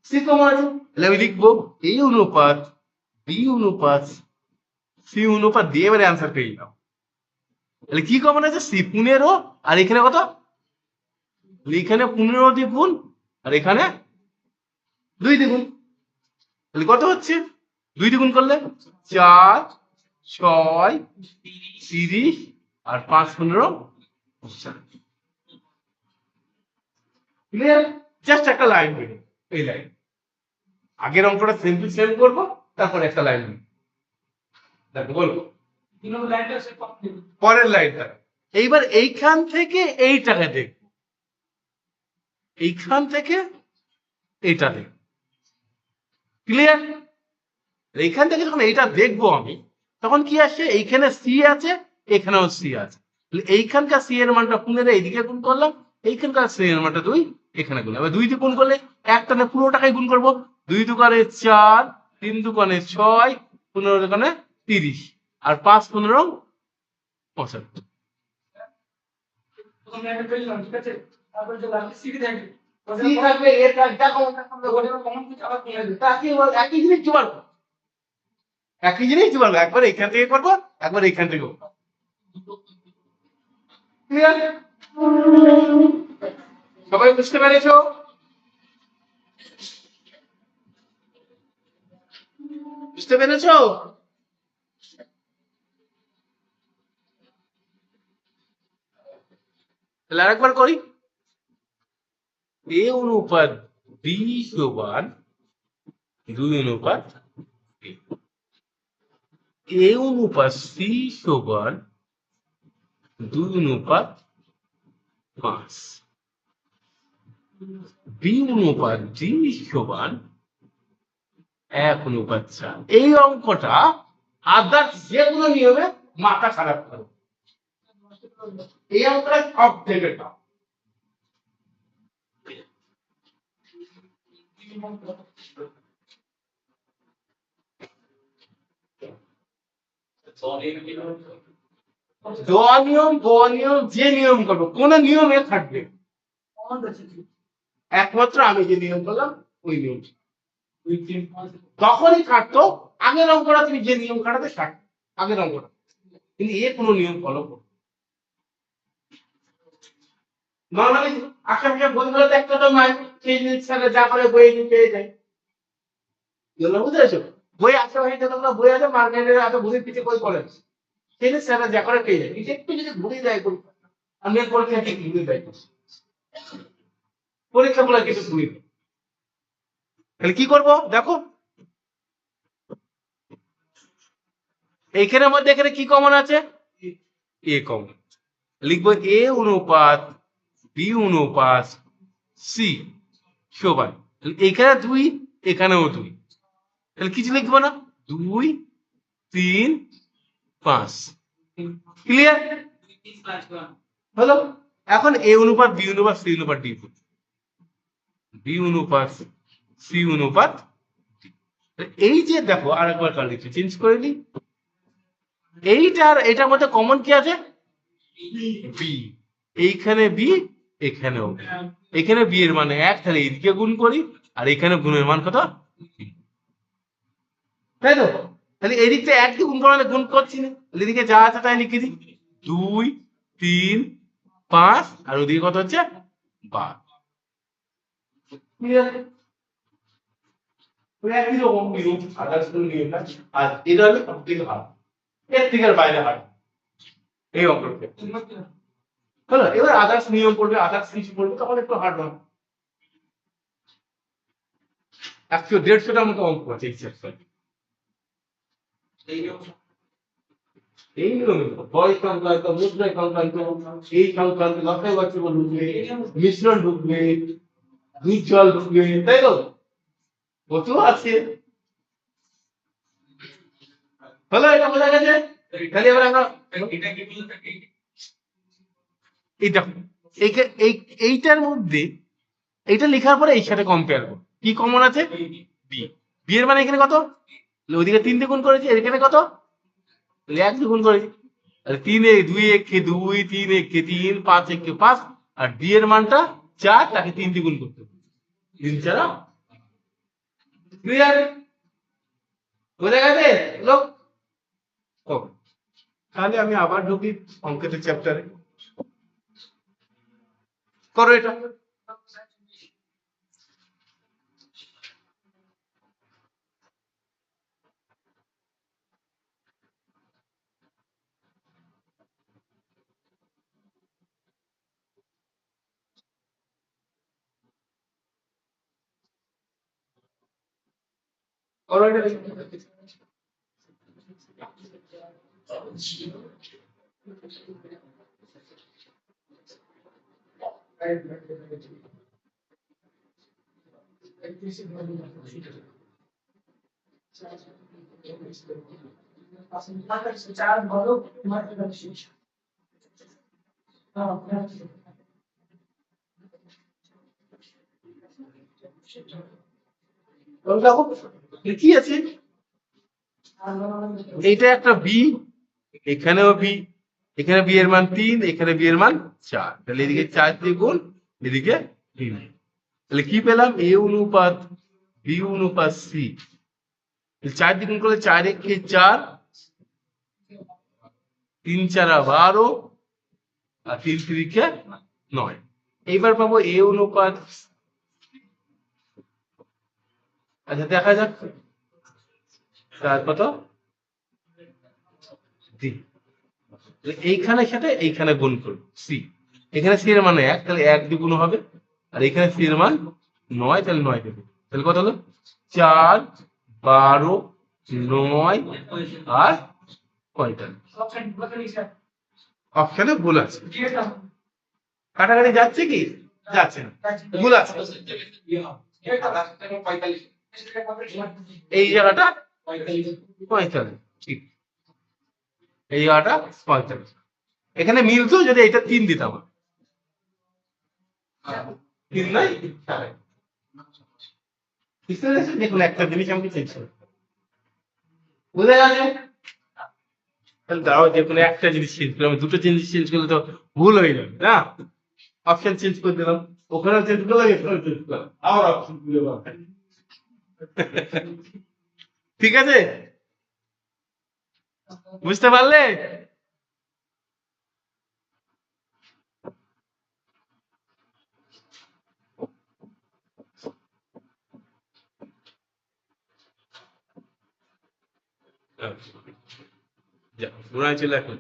সি কমন আছে। তাহলে আমি লিখবো এই অনুপাত বি অনুপাত সি অনুপাত দিয়ে এবারে অ্যান্সার পেয়ে যাও। তাহলে কি কমন আছে? সি 15, আর এখানে কত? এখানে 15 দ্বিগুণ, আর এখানে 2 দ্বিগুণ। তাহলে কত হচ্ছে? 2 দ্বিগুণ করলে 4 6 30, আর 5 15। ক্লিয়ার? জাস্ট একটা লাইন বেরো, এই লাইন। আগের অঙ্কটা সেম টু সেম করবো, তারপর একটা লাইন দেখো, বলবো পরের লাইনটা। এইবার এইখান থেকে এইটাকে দেখবো, এইখান থেকে এইটা দেখবো। ক্লিয়ার? এইখান থেকে যখন এইটা দেখবো আমি, তখন কি আসছে? এইখানে সি আছে, এখানেও সি আছে। এইখানকার সি এর মানটা 15 এইদিকে গুণ করলাম, এইখানকার সি এর মানটা 2 এখানে গুণ। এবার 2 দিয়ে গুণ করলে একটানে পুরোটাকাই গুণ করবো। 2 দুগুণে 4, 3 দুগুণে 6, 15 দুগুণে 30, আর 5 15 75। একই জিনিস কি বলবো, একবার এখান থেকে করবো, একবার এখান থেকে করবো। সবাই বুঝতে পেরেছো? বুঝতে পেরেছো? তাহলে আরেকবার করি। এ অনুপাত বি সমান 2:3, এ অনুপাত সি সমান 2:5, বি অনুপাত ডি সমান 1:4। এই অঙ্কটা আদার্স যে কোনো নিয়মে মাথা খারাপ করো, এই অঙ্কটা সব থেকে টাফ। দ নিয়ম ব নিয়ম যে নিয়ম করবো, কোন নিয়মে থাকবে? একমাত্র আমি যে নিয়ম করলাম ওই নিয়ম তখনই খাটতো। আগের অঙ্কটা তুমি যে নিয়ম খাটাতে খাট, আগের অঙ্কটা, কিন্তু এ কোনো নিয়ম ফলো করো। নর্মালি আশেপাশে বইগুলো দেখতে তো নয়, সেই জিনিসটা যা করে বই পেয়ে যায়। বুঝতে পেরেছো? বই আশেপাশে যতগুলো বই আছে মার্কেটের এত বইয়ের পিছিয়ে বই পড়ে না। সেই জিনিসটা যা করে পেয়ে যায়, এটা একটু যদি ঘুরে যায় বই, আমি পরীক্ষা ঠিক ঘুরে যাই, পরীক্ষাগুলো কিছু ঘুরে যায়। তাহলে কি করবো দেখো, এইখানের মধ্যে এখানে কি কমন আছে, এ কমন, লিখবো এ অনুপাত বি অনুপাত সি সমান, এখানে 2, এখানেও 2, তাহলে কিছু লিখবো না, 2, 3, 5, ক্লিয়ার হলো। এখন এ অনুপাত বি অনুপাত সি অনুপাত ডি, বি অনুপাত সি অনুপাত, এই যে দেখো আরেকবার কালিকে চেঞ্জ করে নি, এইটার এটার মধ্যে কমন কি আছে, বি, এইখানে বি, এখানেও বি, এখানে বি এর মানে 1, তাহলে এদিকে গুণ করি, আর এখানে গুণের মান কত, তাই তো, তাহলে এদিকটা 1 দিয়ে গুণ করালে গুণ করছি না, এদিকে যা আছে তাই লিখে দিই, 2, 3, 5, আর ওদিকে কত হচ্ছে 12, একই রকম নিয়ম, আদার্স কোনো নিয়ম না, আর এটা হলো সবথেকে ভালো, এর থেকে বাইরে হার এই অঙ্কটা হলো। এবার আদার্স নিয়ম পড়বে, আদার্স কিছু পড়বে, তখন একটু হার্ড হবে। 100-150টার মতো অঙ্ক আছে এই চ্যাপ্টারে, এই নিয়মে বয় সংক্রান্ত, মুদ্রায় সংক্রান্ত, এই সংক্রান্ত, লসাই বাচ্চা ঢুকবে, মিশ্রণ ঢুকবে, দুধ জল ঢুকবে, তাই তো কত আছে, হলো এটা বোঝা গেছে। তাহলে এবার আমরা এই দেখো, এইটার মধ্যে এইটা লেখার পরে এই সাথে কম্পেয়ার করো, কি কমন আছে, বি, বি এর মানে এখানে কত, ওদিকে 3 দিয়ে গুণ করেছি, এখানে কত, 1 দিয়ে গুণ করেছি, আর 3 এ 2 একে 2, 3 একে 3, 5 একে 5, আর ডি এর মানটা 4, তাকে 3 দিয়ে গুণ করতে হবে, 3 4 ক্লিয়ার, বোঝা গেছে লোক। তাহলে আমি আবার ঢুকি অঙ্কের চ্যাপ্টারে, করো এটা, করো এটা, দেখো কি আছে, এইটা একটা বি, এখানেও বি, এখানে বি এর মান 3, এখানে বি এর মান 4, তাহলে এদিকে 4 দিয়ে গুণ, এদিকে 3, তাহলে কি পেলাম, এ অনুপাত বি অনুপাত সি, 4 দিয়ে গুণ করলে 4 একে 4, 3 4 12, আর 3 3 9, এইবার পাবো এ অনুপাত, আচ্ছা দেখা যাক তার কত, এইখানে সাথে এইখানে গুণ করবো সি, এখানে সি এর মানে 1, তাহলে 1 দিয়ে গুণ হবে, আর এখানে সি এর মান 9, তাহলে 9 দেবে, তাহলে কত হলো 4, 12, 9, আর 45, অপশনে ভুল আছে, কাটাকাটি যাচ্ছে কি, যাচ্ছে না, ভুল আছে, এই জায়গাটা 45, ঠিক, এই জায়গাটা 45, এখানে মিলতো যদি এটা 3 দিতাম, 3 নাই 4, দেখুন একটা জিনিস আমাকে চেঞ্জ করতে হবে, বুঝে গেছে, তাহলে দাঁড়াও যে কোনো একটা জিনিস চেঞ্জ করলাম, দুটো জিনিস চেঞ্জ করলে তো ভুল হয়ে যাবে না, অপশন চেঞ্জ করে দিলাম, ওখানেও চেঞ্জ করলাম, এখানেও চেঞ্জ করলাম, আবার অপশন দিলাম, ঠিক আছে, বুঝতে পারলে। যা পুরাই চলে এখন।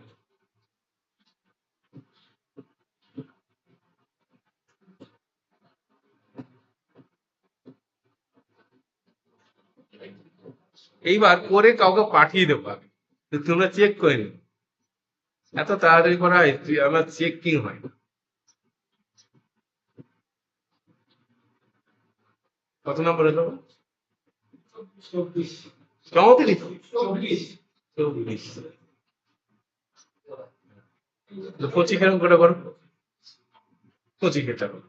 এইবার করে কাউকে পাঠিয়ে দেবো আমি, তো তোমরা চেক করে নিও। এত তাড়াতাড়ি করা হয় আমার চেকিং হয় না। কত নম্বরে দেবো? 34 24 তো 25 এরকম করে করো, 25 এটা করো।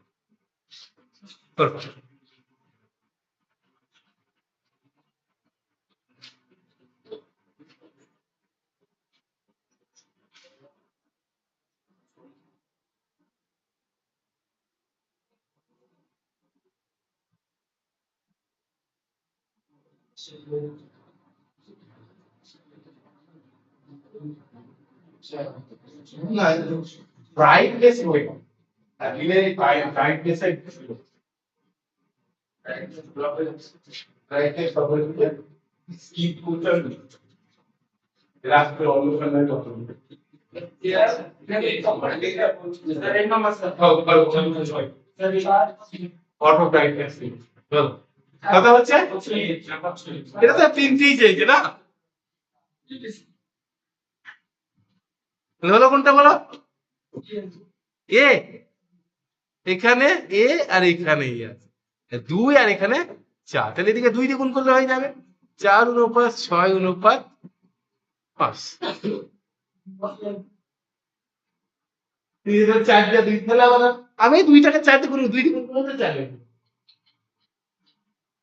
না, ব্রাইটনেস হয় না, দিলে ব্রাইটনেস ব্রাইটনেস হবে স্কিপ করতে রাস্তায় অনুসন্ধান করতে হবে। অটো ব্রাইটনেস কথা হচ্ছে, এটা তো তিনটেই চাইছে না, হলো কোনটা বলো? এ এখানে এ আর এখানে এ আছে, 2 আর এখানে 4, তাহলে এদিকে 2 দিয়ে গুণ করলে হয়ে যাবে 4:6:5। 4 দিয়ে 2 তাহলে আবার আমি 2টাকে 4 দিয়ে গুণ 2 দিয়ে গুণ করতে চাই,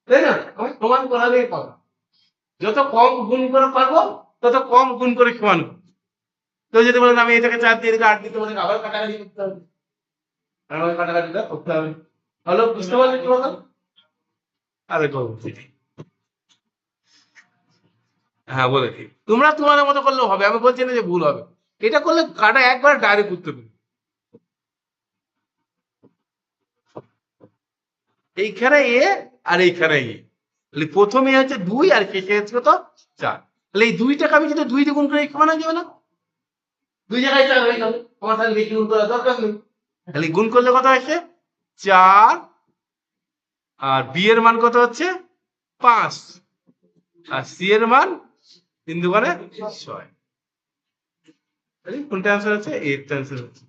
তাই না? আমি সমান করালেই কথা, যত কম গুণ করে পারবো তত কম গুণ করে সমান করবো। তো যদি বলেন আমি এটাকে 4 দিয়ে এদিকে 8 দিতে বলেন, আবার কাটাকাটি করতে হবে, আবার কাটাকাটিটা করতে হবে। হলো, বুঝতে পারলে কি বলো? আরে করবো, হ্যাঁ বলেছি, তোমরা তোমাদের মতো করলেও হবে, আমি বলছি না যে ভুল হবে। এটা করলে কাটা একবার ডাইরেক্ট উত্তর দেবে। এইখানে এ আর এইখানে এ, তাহলে প্রথমে হচ্ছে 2 আর শেষে হচ্ছে কত 4, তাহলে এই 2টাকে আমি যদি 2 দিয়ে গুণ করে সমান হয়ে যাবে না, 2 জায়গায় 4 হয়ে যাবে, আমার তাহলে বেশি গুণ করার দরকার নেই। তাহলে গুণ করলে কত আসে 4, আর বি এর মান কত হচ্ছে 5, আর সি এর মান 3 দুগুণে 6। কোনটা অ্যান্সার আছে? এর অ্যান্সার হচ্ছে,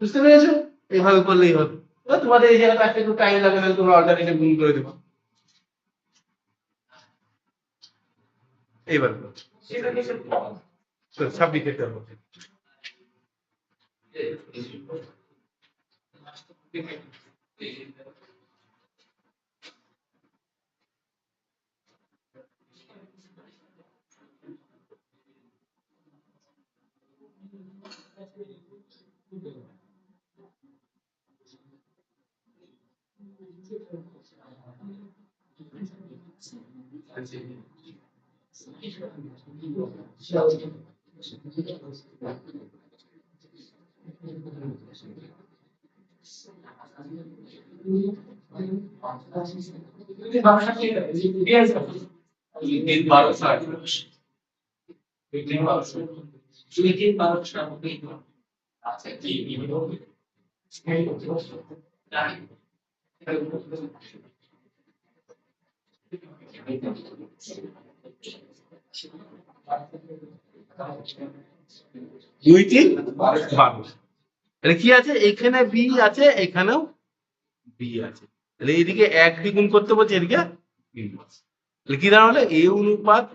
বুঝতে পেরেছো? এইভাবে করলেই হবে। তো তোমাদের এই জায়গাটা একটু টাইম লাগবে না, তোমরা অল্টারনেটিভ গুণ করে দেবো। এইবার 26 এটা হবে। দুই তিন 12, তাহলে কি আছে এখানে বি আছে, এখানেও বি আছে, তাহলে এদিকে 1 দিয়ে গুণ করতে বলছে, এদিকে তাহলে কি দাঁড়ালো এ অনুপাত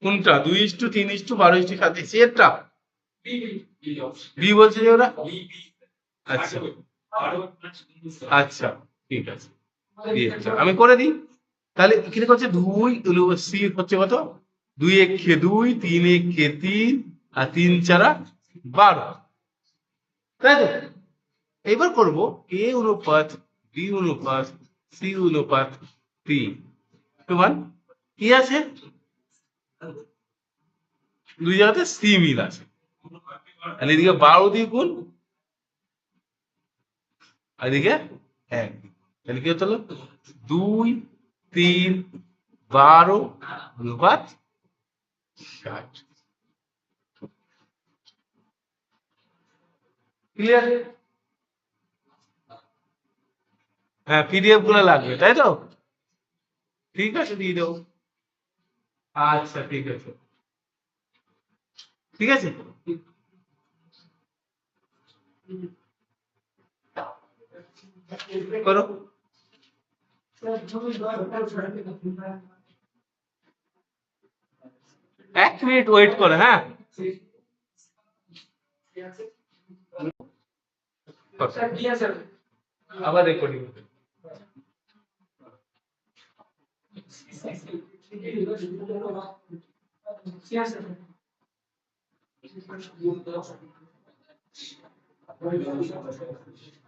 কোনটা 2:3:12:7, সেটা বি বলছে যে ওরা। আচ্ছা আচ্ছা ঠিক আছে, আমি করে দিই। তাহলে এখানে করছে 2 সি হচ্ছে কত 2 একে 2 3 একে 3 আর 3 4 12, তাই তো? এইবার করবো এ অনুপাত বি অনুপাত সি অনুপাত পি সমান কি আছে, 2 জায়গাতে সি মিল আছে, তাহলে এদিকে 12 দিয়ে গুণ আর এদিকে 1, তাহলে কি হলো 2 3 12:60। ক্লিয়ার? হ্যাঁ, পিডিএফ গুলো লাগবে, তাই তো? ঠিক আছে, দিয়ে দেবো। আচ্ছা, ঠিক আছে, ঠিক আছে। করো। 1 মিনিট ওয়েট করো, হ্যাঁ। আবার রেকর্ডিং।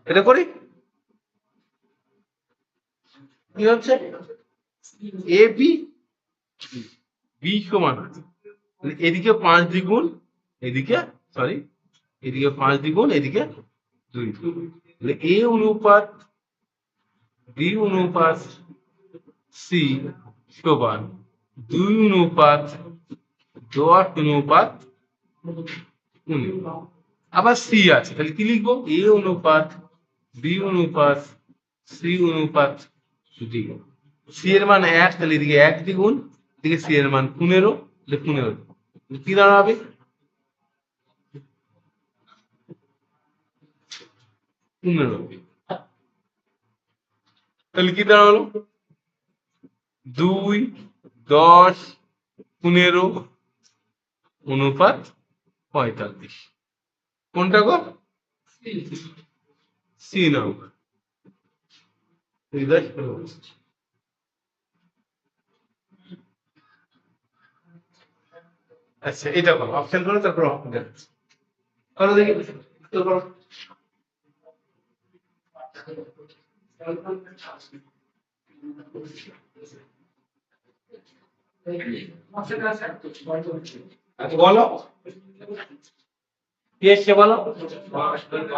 এটা করি। কি হচ্ছে? এ বি বি সমান এদিকে 5 দ্বিগুণ, এদিকে সরি এদিকে 5 দ্বিগুণ, এদিকে 2। এ অনুপাত বি অনুপাত সি সমান 2:10:19। আবার সি আছে, তাহলে কি লিখবো? এ অনুপাত বি অনুপাত সি অনুপাত ডি। সি এর মান 1, তাহলে এদিকে 1 দ্বিগুণ, এদিকে সি এর মান 15, তাহলে 15 কি দাঁড়াবে? 15। তাহলে কি দাঁড়ালো? 2, 10, 15 অনুপাত 45। কোনটা গো? C number. আচ্ছা, এটা করো, অপশন করো, তারপর অপশন করো, দেখি তো করো। আচ্ছা, বলো কি এসছে বলো। 10, 15,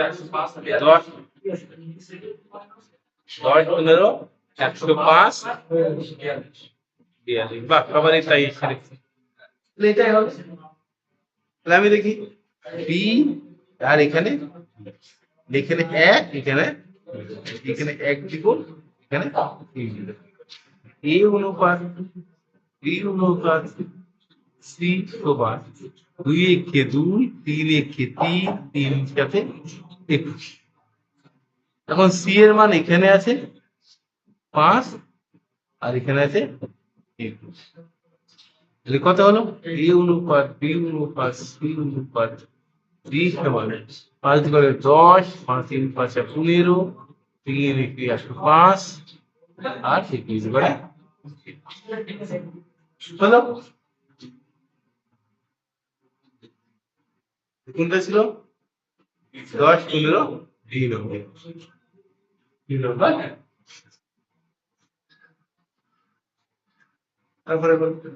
105, 42। বাহ, সবারই তাই এসছে দেখছি। তাহলে এটাই হবে। তাহলে আমি দেখি বি, আর এখানে এখানে 1, এখানে 1 দ্বিগুণ, এখানে 3 দ্বিগুণ। এ অনুপাত বি অনুপাত সি সমান 2 একে 2, 3 একে 3, 3 সাথে 21। এখন সি এর মান এখানে আছে 5, আর এখানে আছে 21। তাহলে কত হলো? এ অনুপাত বি অনুপাত সি অনুপাত ডি সমান 5 করে 10, 5 3 5 15, 3 একে 5, আর 21 করে হলো। কোনটা ছিল? 10, 15, 3 নম্বর। তারপরে বলতে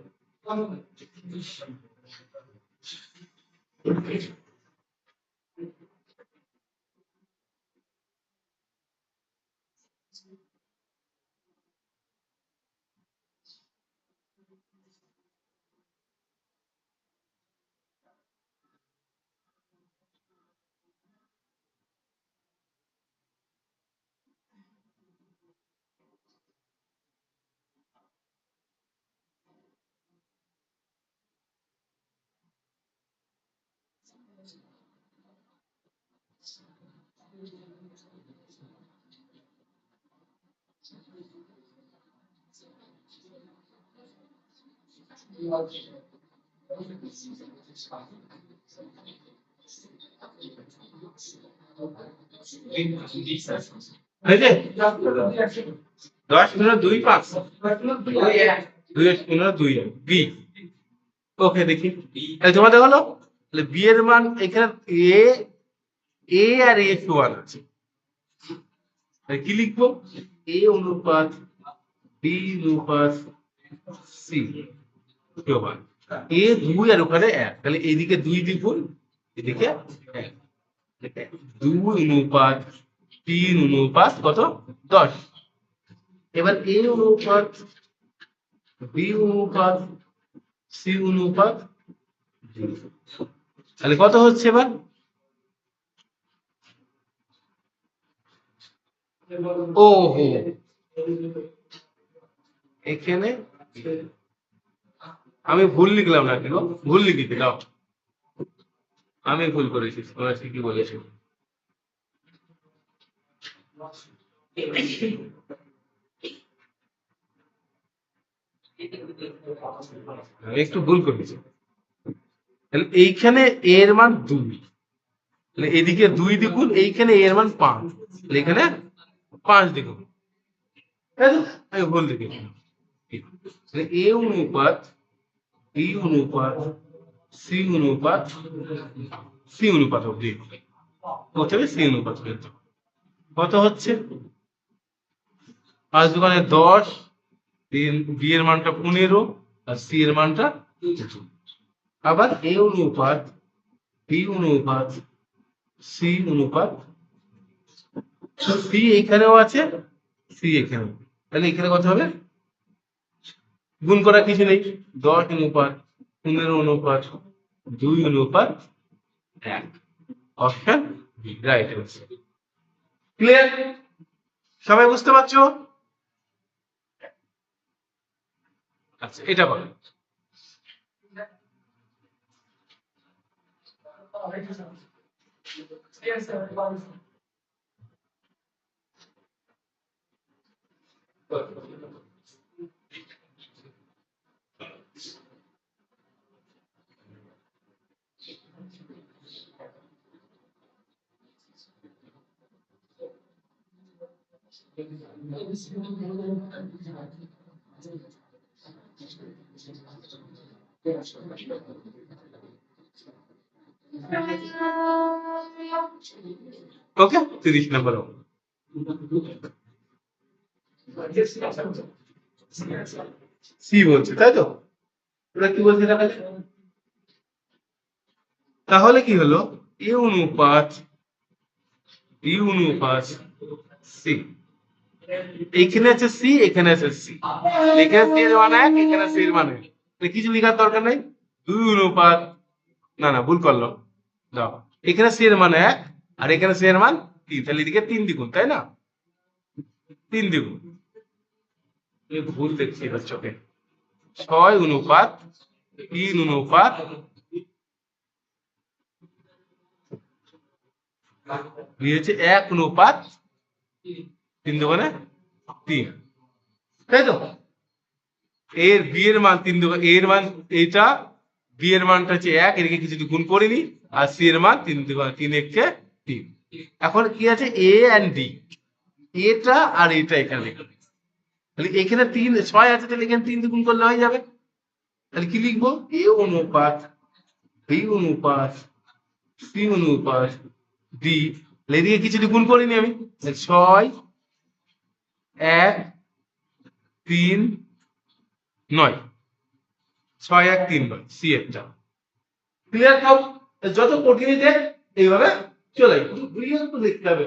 এই যে 10, 15, 2, 5, 2 15, 2 বি। ওকে, দেখি তাহলে তোমাদের হলো। তাহলে বি এর মান এখানে এ, এ আর এ সমান আছে, তাহলে কি লিখবো? এ অনুপাত বি অনুপাত সি সমান এ 2 আর ওখানে 1, তাহলে এইদিকে 2 দ্বিগুণ, এদিকে 1। 2 অনুপাত 3 অনুপাত কত? 10। এবার এ অনুপাত বি অনুপাত সি অনুপাত ডি। তাহলে কত হচ্ছে এবার? ওহো, এখানে আমি ভুল লিখলাম না কেন? ভুল লিখি দিলাম, আমি ভুল করেছি, তোমরা ঠিকই বলেছো। আমি একটু ভুল করেছি। তাহলে এইখানে এর মান 2, তাহলে এদিকে 2 দ্বিগুণ, এইখানে এর মান 5, তাহলে এখানে 5 দ্বিগুণ, তাই তো? আমি ভুল লিখেছি। তাহলে এ অনুপাত বি অনুপাত সি অনুপাত সি অনুপাত অব্দি, প্রথমে সি অনুপাত পেতে কত হচ্ছে? 5 দোকানে 10, বি এর মানটা 15 আর সি এর মানটা 2। আবার এ অনুপাত বি অনুপাত সি অনুপাত, সি এখানেও আছে, সি এখানেও, তাহলে এখানে কত হবে? গুণ করা কিছু নেই, 10 অনুপাত 15 অনুপাত 2 অনুপাত 1, option B right answer. Clear? সবাই বুঝতে পারছো? আচ্ছা, এটা বলো। ওকে, 30 নাম্বার সি বলছে, তাই তো? ওরা কি বলছে দেখা যাক। তাহলে কি হলো? এ অনুপাত বি অনুপাত সি, এখানে আছে সি, এখানে আছে সি, এখানে সি এর মান 1, এখানে সি এর মান 1, কিছু লেখার দরকার নেই। 2 অনুপাত, না না ভুল করলাম, দাও, এখানে সি এর মান 1 আর এখানে সি এর মান 3, তাহলে এদিকে 3 দ্বিগুণ, তাই না? 3 দ্বিগুণ, তুমি ভুল দেখছি এবার চোখে। 6 অনুপাত 3 অনুপাত হচ্ছে 1 অনুপাত 3 দোকানে 3, তাই তো? এর বি এর মান 3 দোকানে, এর মান এইটা, বি এর মানটা হচ্ছে 1, এদিকে কিছু গুণ করিনি, আর সি এর মান 3 দোকানে 3 1 3। এখন কি আছে? এ এন্ড ডি, এটা আর এটা এখানে লিখবে, তাহলে এখানে 3 6 আছে, তাহলে এখানে 3 গুণ করলে হয়ে যাবে। তাহলে কি লিখবো? এ অনুপাত বি অনুপাত সি অনুপাত ডি, এদিকে কিছু গুণ করিনি আমি, 6 1 3 9, 6 1 3 9, সি একটা। ক্লিয়ার? সব যত কঠিনই দেখ এইভাবে চলে যাবে, ঘুরিয়ে তো দেখতে হবে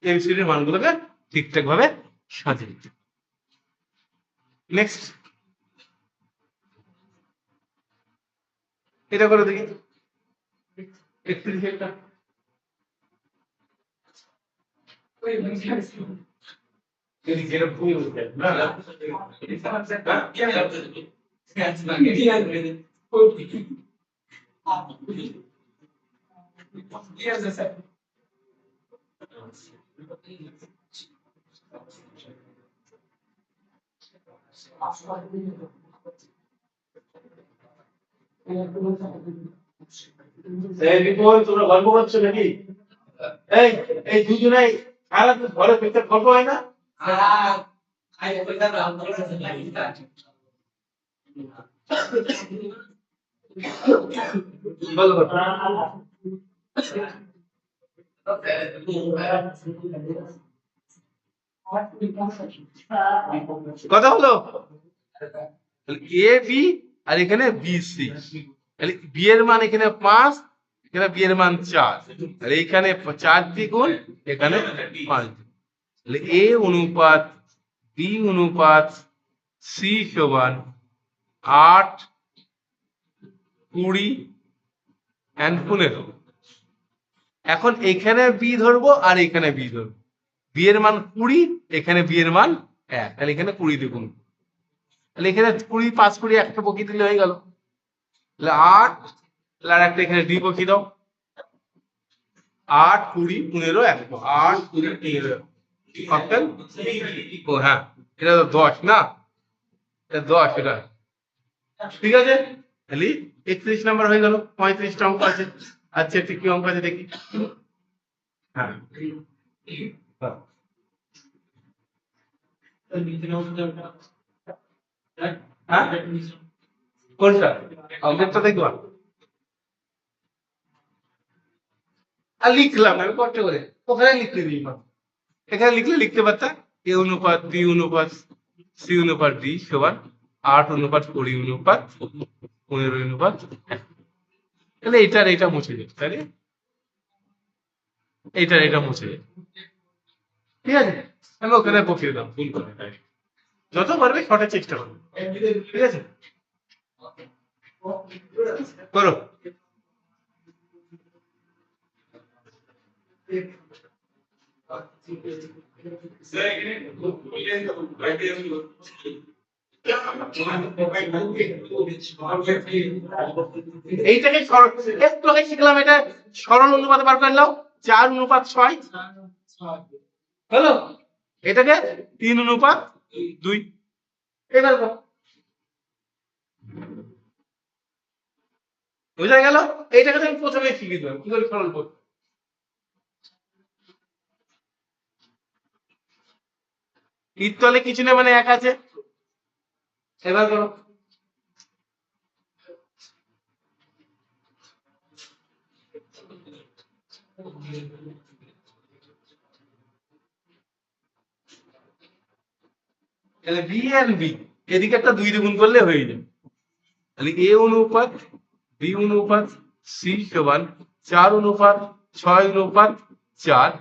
এমসিডির মানগুলোকে ঠিকঠাক ভাবে সাজিয়ে দিতে। নেক্সট, এটা করে দেখি 31 একটা। যেটা ভুল হচ্ছে না না, এই বিপদ, তোমরা গল্প করছো নাকি? এই এই দুজনেই সারা ঘরে ভিতরে গল্প হয় না? বলো কথা হলো। এ বি আর এখানে বি সি, তাহলে বি এর মান এখানে 5, এখানে বি এর মান 4, তাহলে এখানে 4 দ্বিগুণ, এখানে 5 দ্বিগুণ, তাহলে এ অনুপাত বি অনুপাত সি সমান 8, 20 and 15। এখন এখানে বি ধরবো আর এখানে বি ধরবো। বি এর মান 20, এখানে বি এর মান 1, তাহলে এখানে 20 দেখুন, তাহলে এখানে 20 5 20 একটা বকি দিলে হয়ে গেল। তাহলে 8, আর একটা এখানে ডি বকি দাও, 8 20 15 100, 8 20 15 অপশন ও হ্যাঁ, এটা তো 10 না, এটা 10 এটা, ঠিক আছে। তাহলে 31 নাম্বার হয়ে গেল। 35টা অঙ্ক আছে। আচ্ছা এটা কি অঙ্ক আছে দেখি। হ্যাঁ কোনটা অঙ্কটা দেখবা আর লিখলাম আমি কষ্ট করে, ওখানে লিখতে দিই, এখানে লিখলে লিখতে পারতাম এ অনুপাত বি অনুপাত সি অনুপাত ডি সমান 8 অনুপাত 20 অনুপাত 15 অনুপাত 1। তাহলে এটার এটা মুছে যাবে, তাই না? এইটার এটা মুছে যাবে, ঠিক আছে। আমি ওখানে বসিয়ে দাম ভুল করে, তাই যত পারবে শর্টের চেষ্টা করবে, ঠিক আছে, করো। এইটাকে একটু আগে শিখলাম, এটা সরল অনুপাতে বার করে নাও, 4 অনুপাত 6 হলো, এটাকে 3 অনুপাত 2 এবার বোঝা গেল। এইটাকে আমি প্রথমে শিখিয়ে দিলাম কি করে সরল করতে। তলে কিছু না মানে 1 আছে, এবার করো। তাহলে বি এন্ড বি এদিকে একটা 2 দিয়ে গুণ করলে হয়ে যাবে। তাহলে এ অনুপাত বি অনুপাত সি সমান 4 অনুপাত 6 অনুপাত 4,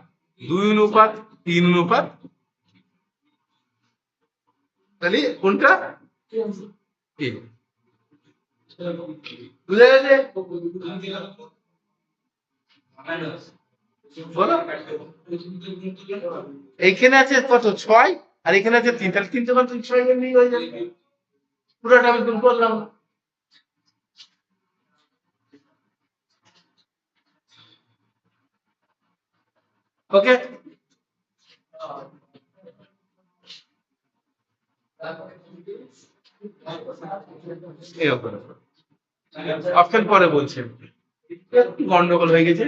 2 অনুপাত 3 অনুপাত, তাহলে কোনটা এ, বুঝা গেছে? বলো এইখানে আছে কত 6 আর এখানে আছে 3, তাহলে 3 যখন 6 এমনি হয়ে যাবে, পুরোটা আমি গুণ করলাম। ওকে, অপশন পরে বলছেন, একটু গন্ডগোল হয়ে গেছে,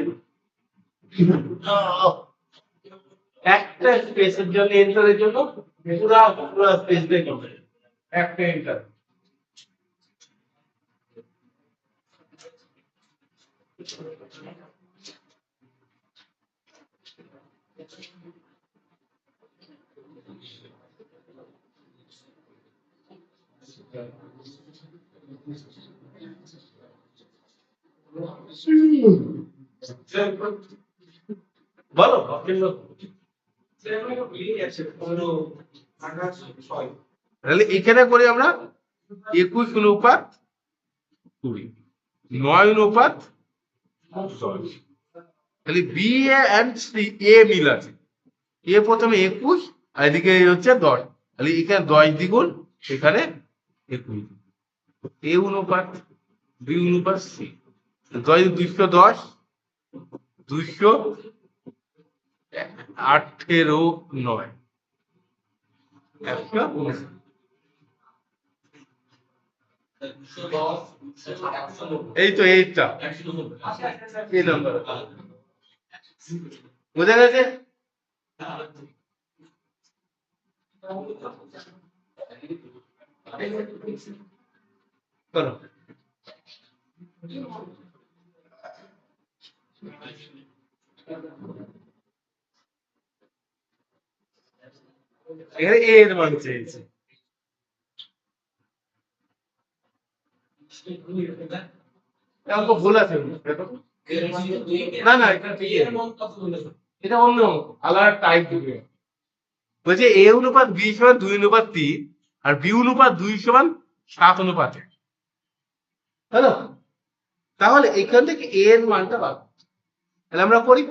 একটা স্পেসের জন্য এন্টারের জন্য পুরো পুরো স্পেস দিয়ে করবে একটা এন্টার। বলো তাহলে এখানে করি আমরা 21 অনুপাত 20, 9 অনুপাত 10। তাহলে বি এন্ড সি এ মিল আছে, এ প্রথমে 21 আর এদিকে হচ্ছে 10, তাহলে এখানে 10 দ্বিগুণ এখানে 21, এ অনুপাত বি অনুপাত সি 10 210 218 এই তো এইটা এই নাম্বার বোঝা গেছে। করো এখানে এ এর মান চেয়েছে, অঙ্ক ভুল আছে দেখো। না না এটা অন্য আলাদা টাইপ দিবে, বলছে এ অনুপাত বি সমান 2 অনুপাত 3, আর বি অনুপাত 2 সমান 7 অনুপাত 1, তাই না? তাহলে এখান থেকে এ এর মানটা বার করতে হবে। তাহলে আমরা করি,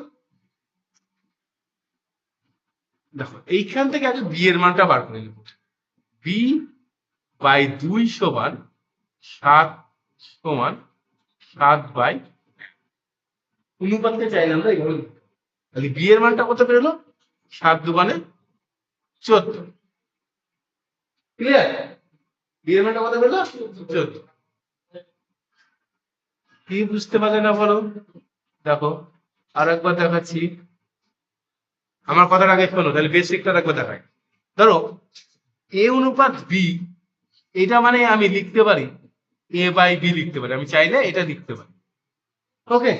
দেখো এইখান থেকে আগে বি এর মানটা বার করে নেব। বি বাই 2 সমান 7 সমান 7 বাই অনুপাতকে চাইলে আমরা এইভাবে লিখতে পারি। তাহলে বি এর মানটা কত বেরোলো? 7 দুগুণে 14, ক্লিয়ার? বি এর মানটা কত বেরোলো? 14। কি বুঝতে পারলে না বলো? দেখো আর একবার দেখাচ্ছি, আমার কথার আগে শোনো, তাহলে বেসিকটা একবার দেখাই। ধরো এ অনুপাত বি, এটা মানে আমি লিখতে পারি এ বাই বি লিখতে পারি, আমি চাইলে এটা লিখতে পারি। ওকে,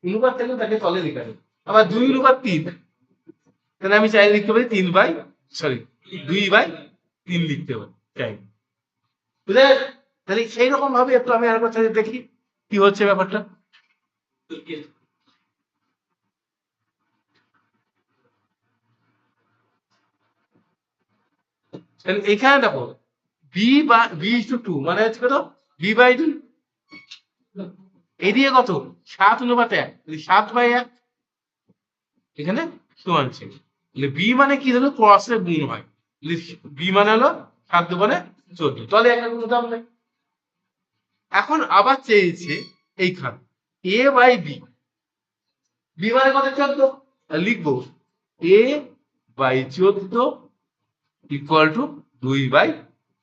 অনুপাত থাকলে তাকে তলে লেখা যায়। আবার 2 অনুপাত 3, তাহলে আমি চাইলে লিখতে পারি 2 বাই 3 লিখতে পারি চাইলে, বুঝলে? তাহলে সেই রকম ভাবে একটু আমি আরেকবার দেখি কি হচ্ছে ব্যাপারটা। এখানে দেখো বি বা বি ইস টু 2 মানে হচ্ছে কত? বি বাই 2, এদিকে কত? 7 অনুপাত 1, 7 বাই 1 এখানে সমান ছিল। বি মানে কি হলো? ক্রসে গুণ হয়। বি মানে হলো 7 দুগুণে 14, তাহলে একটা কোনো দাম নেই। এখন আবার চেয়েছে এইখানে এ বাই বি, বি মানে কত? 14, লিখবো এ বাই 14 ইকুয়াল টু 2 বাই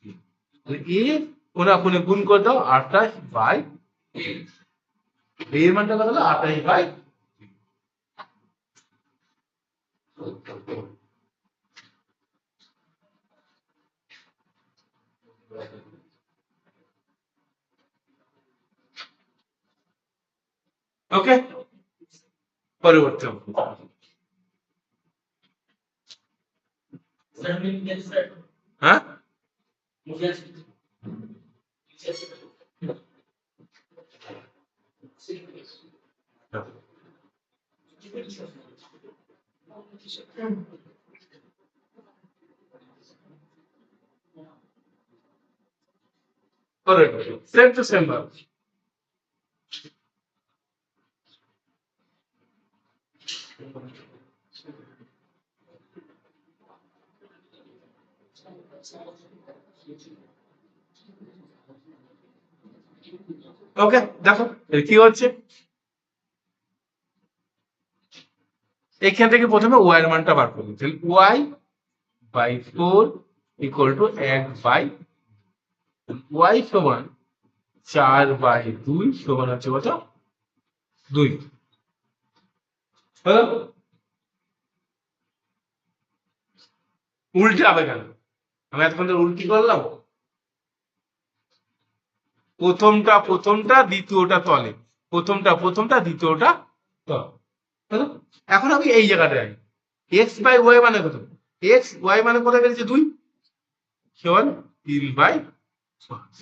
3। এ কোনাকুনি গুণ করে দাও, 28 বাই এর মানটা কত হলো? 28 বাই। ওকে, পরবর্তী হ্যাঁ সেম টু সেম ভাবে। ওকে, দেখো কি হচ্ছে। এখান থেকে প্রথমে ওয়াই এর মানটা বার করবো, তাহলে Y by 4 equal to 1 by Y সমান 4 বাই 2 সমান হচ্ছে কত? 2। হলো? উল্টে হবে কেন? আমি এতক্ষণ ধরে উল্টি করলাম। প্রথমটা দ্বিতীয়টা তলে, প্রথমটা দ্বিতীয়টা তলে। হলো? এখন আমি এই জায়গাটায় আই, এক্স বাই ওয়াই মানে কত? এক্স ওয়াই মানে কত বেরিয়েছে? 2 সমান 3 বাই 5।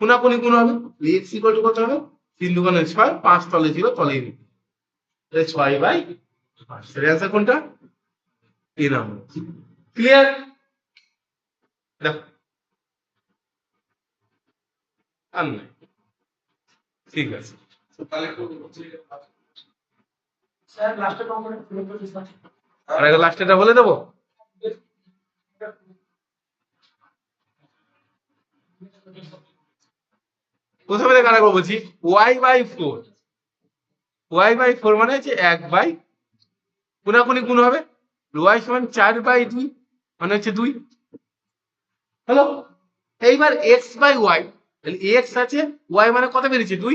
কোনাকুনি গুণ হবে, এক্স ইকুয়াল টু কত হবে? 3 দুগুণে 6, 5 তলে ছিল তলেই রেখে, 6 বাই 5। এর অ্যান্সার কোনটা? এ নাম্বার। ক্লিয়ার? দেখো আর নাই, ঠিক আছে। আর আগে লাস্টেটা বলে দেবো। প্রথমে দেখে আরেকবার বলছি, ওয়াই বাই 4, ওয়াই বাই 4 মানে হচ্ছে 1 বাই কোনাকুনি গুণ হবে, ওয়াই সমান 4 বাই 2 মানে হচ্ছে 2। হ্যালো? এইবার এক্স বাই ওয়াই, তাহলে এক্স আছে, ওয়াই মানে কত বেরিয়েছে? 2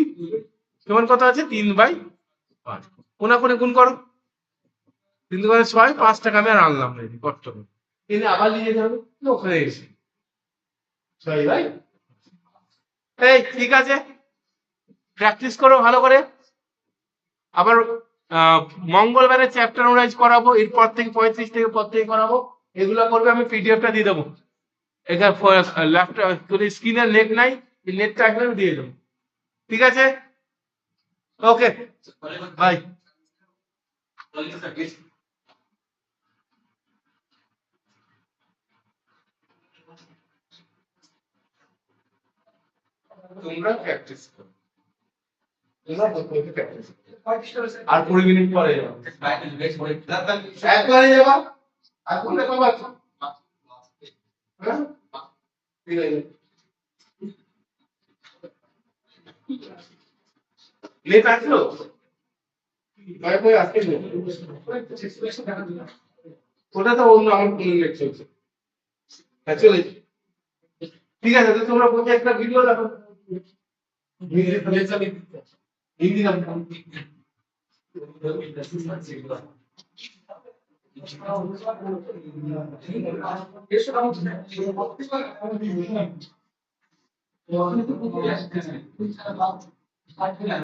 সমান কত আছে? 3 বাই 5। কোনাকুনি গুণ করো, 3 দুগুণে 6, 5 টাকা আমি আর আনলাম না, কষ্ট করে এনে আবার নিয়ে যেতে হবে ওখানে এসে 6 বাই। এই ঠিক আছে, প্র্যাকটিস করো ভালো করে। আবার মঙ্গলবারে চ্যাপ্টার ওয়াইজ করাবো, এরপর থেকে 35 থেকে পর থেকে করাবো। এগুলো করবে, আমি পিডিএফটা দিয়ে দেবো। এখানে ল্যাপটপ স্ক্রিনের নেট নাই, নেটটা একদম দিয়ে দেবো। ঠিক আছে, ওকে, বাই। তোমরা প্র্যাকটিস করো, আর 20 মিনিট পরে যাও, একবারে যাবা আর কোনটা কবার হ্যাঁ ঠিক আছে লেট আসলো আজকে ওটা তো অন্য আমার কোন লেট চলছে হ্যাঁ চলে ঠিক আছে তো তোমরা বলছো একটা ভিডিও দেখো হিন্দি না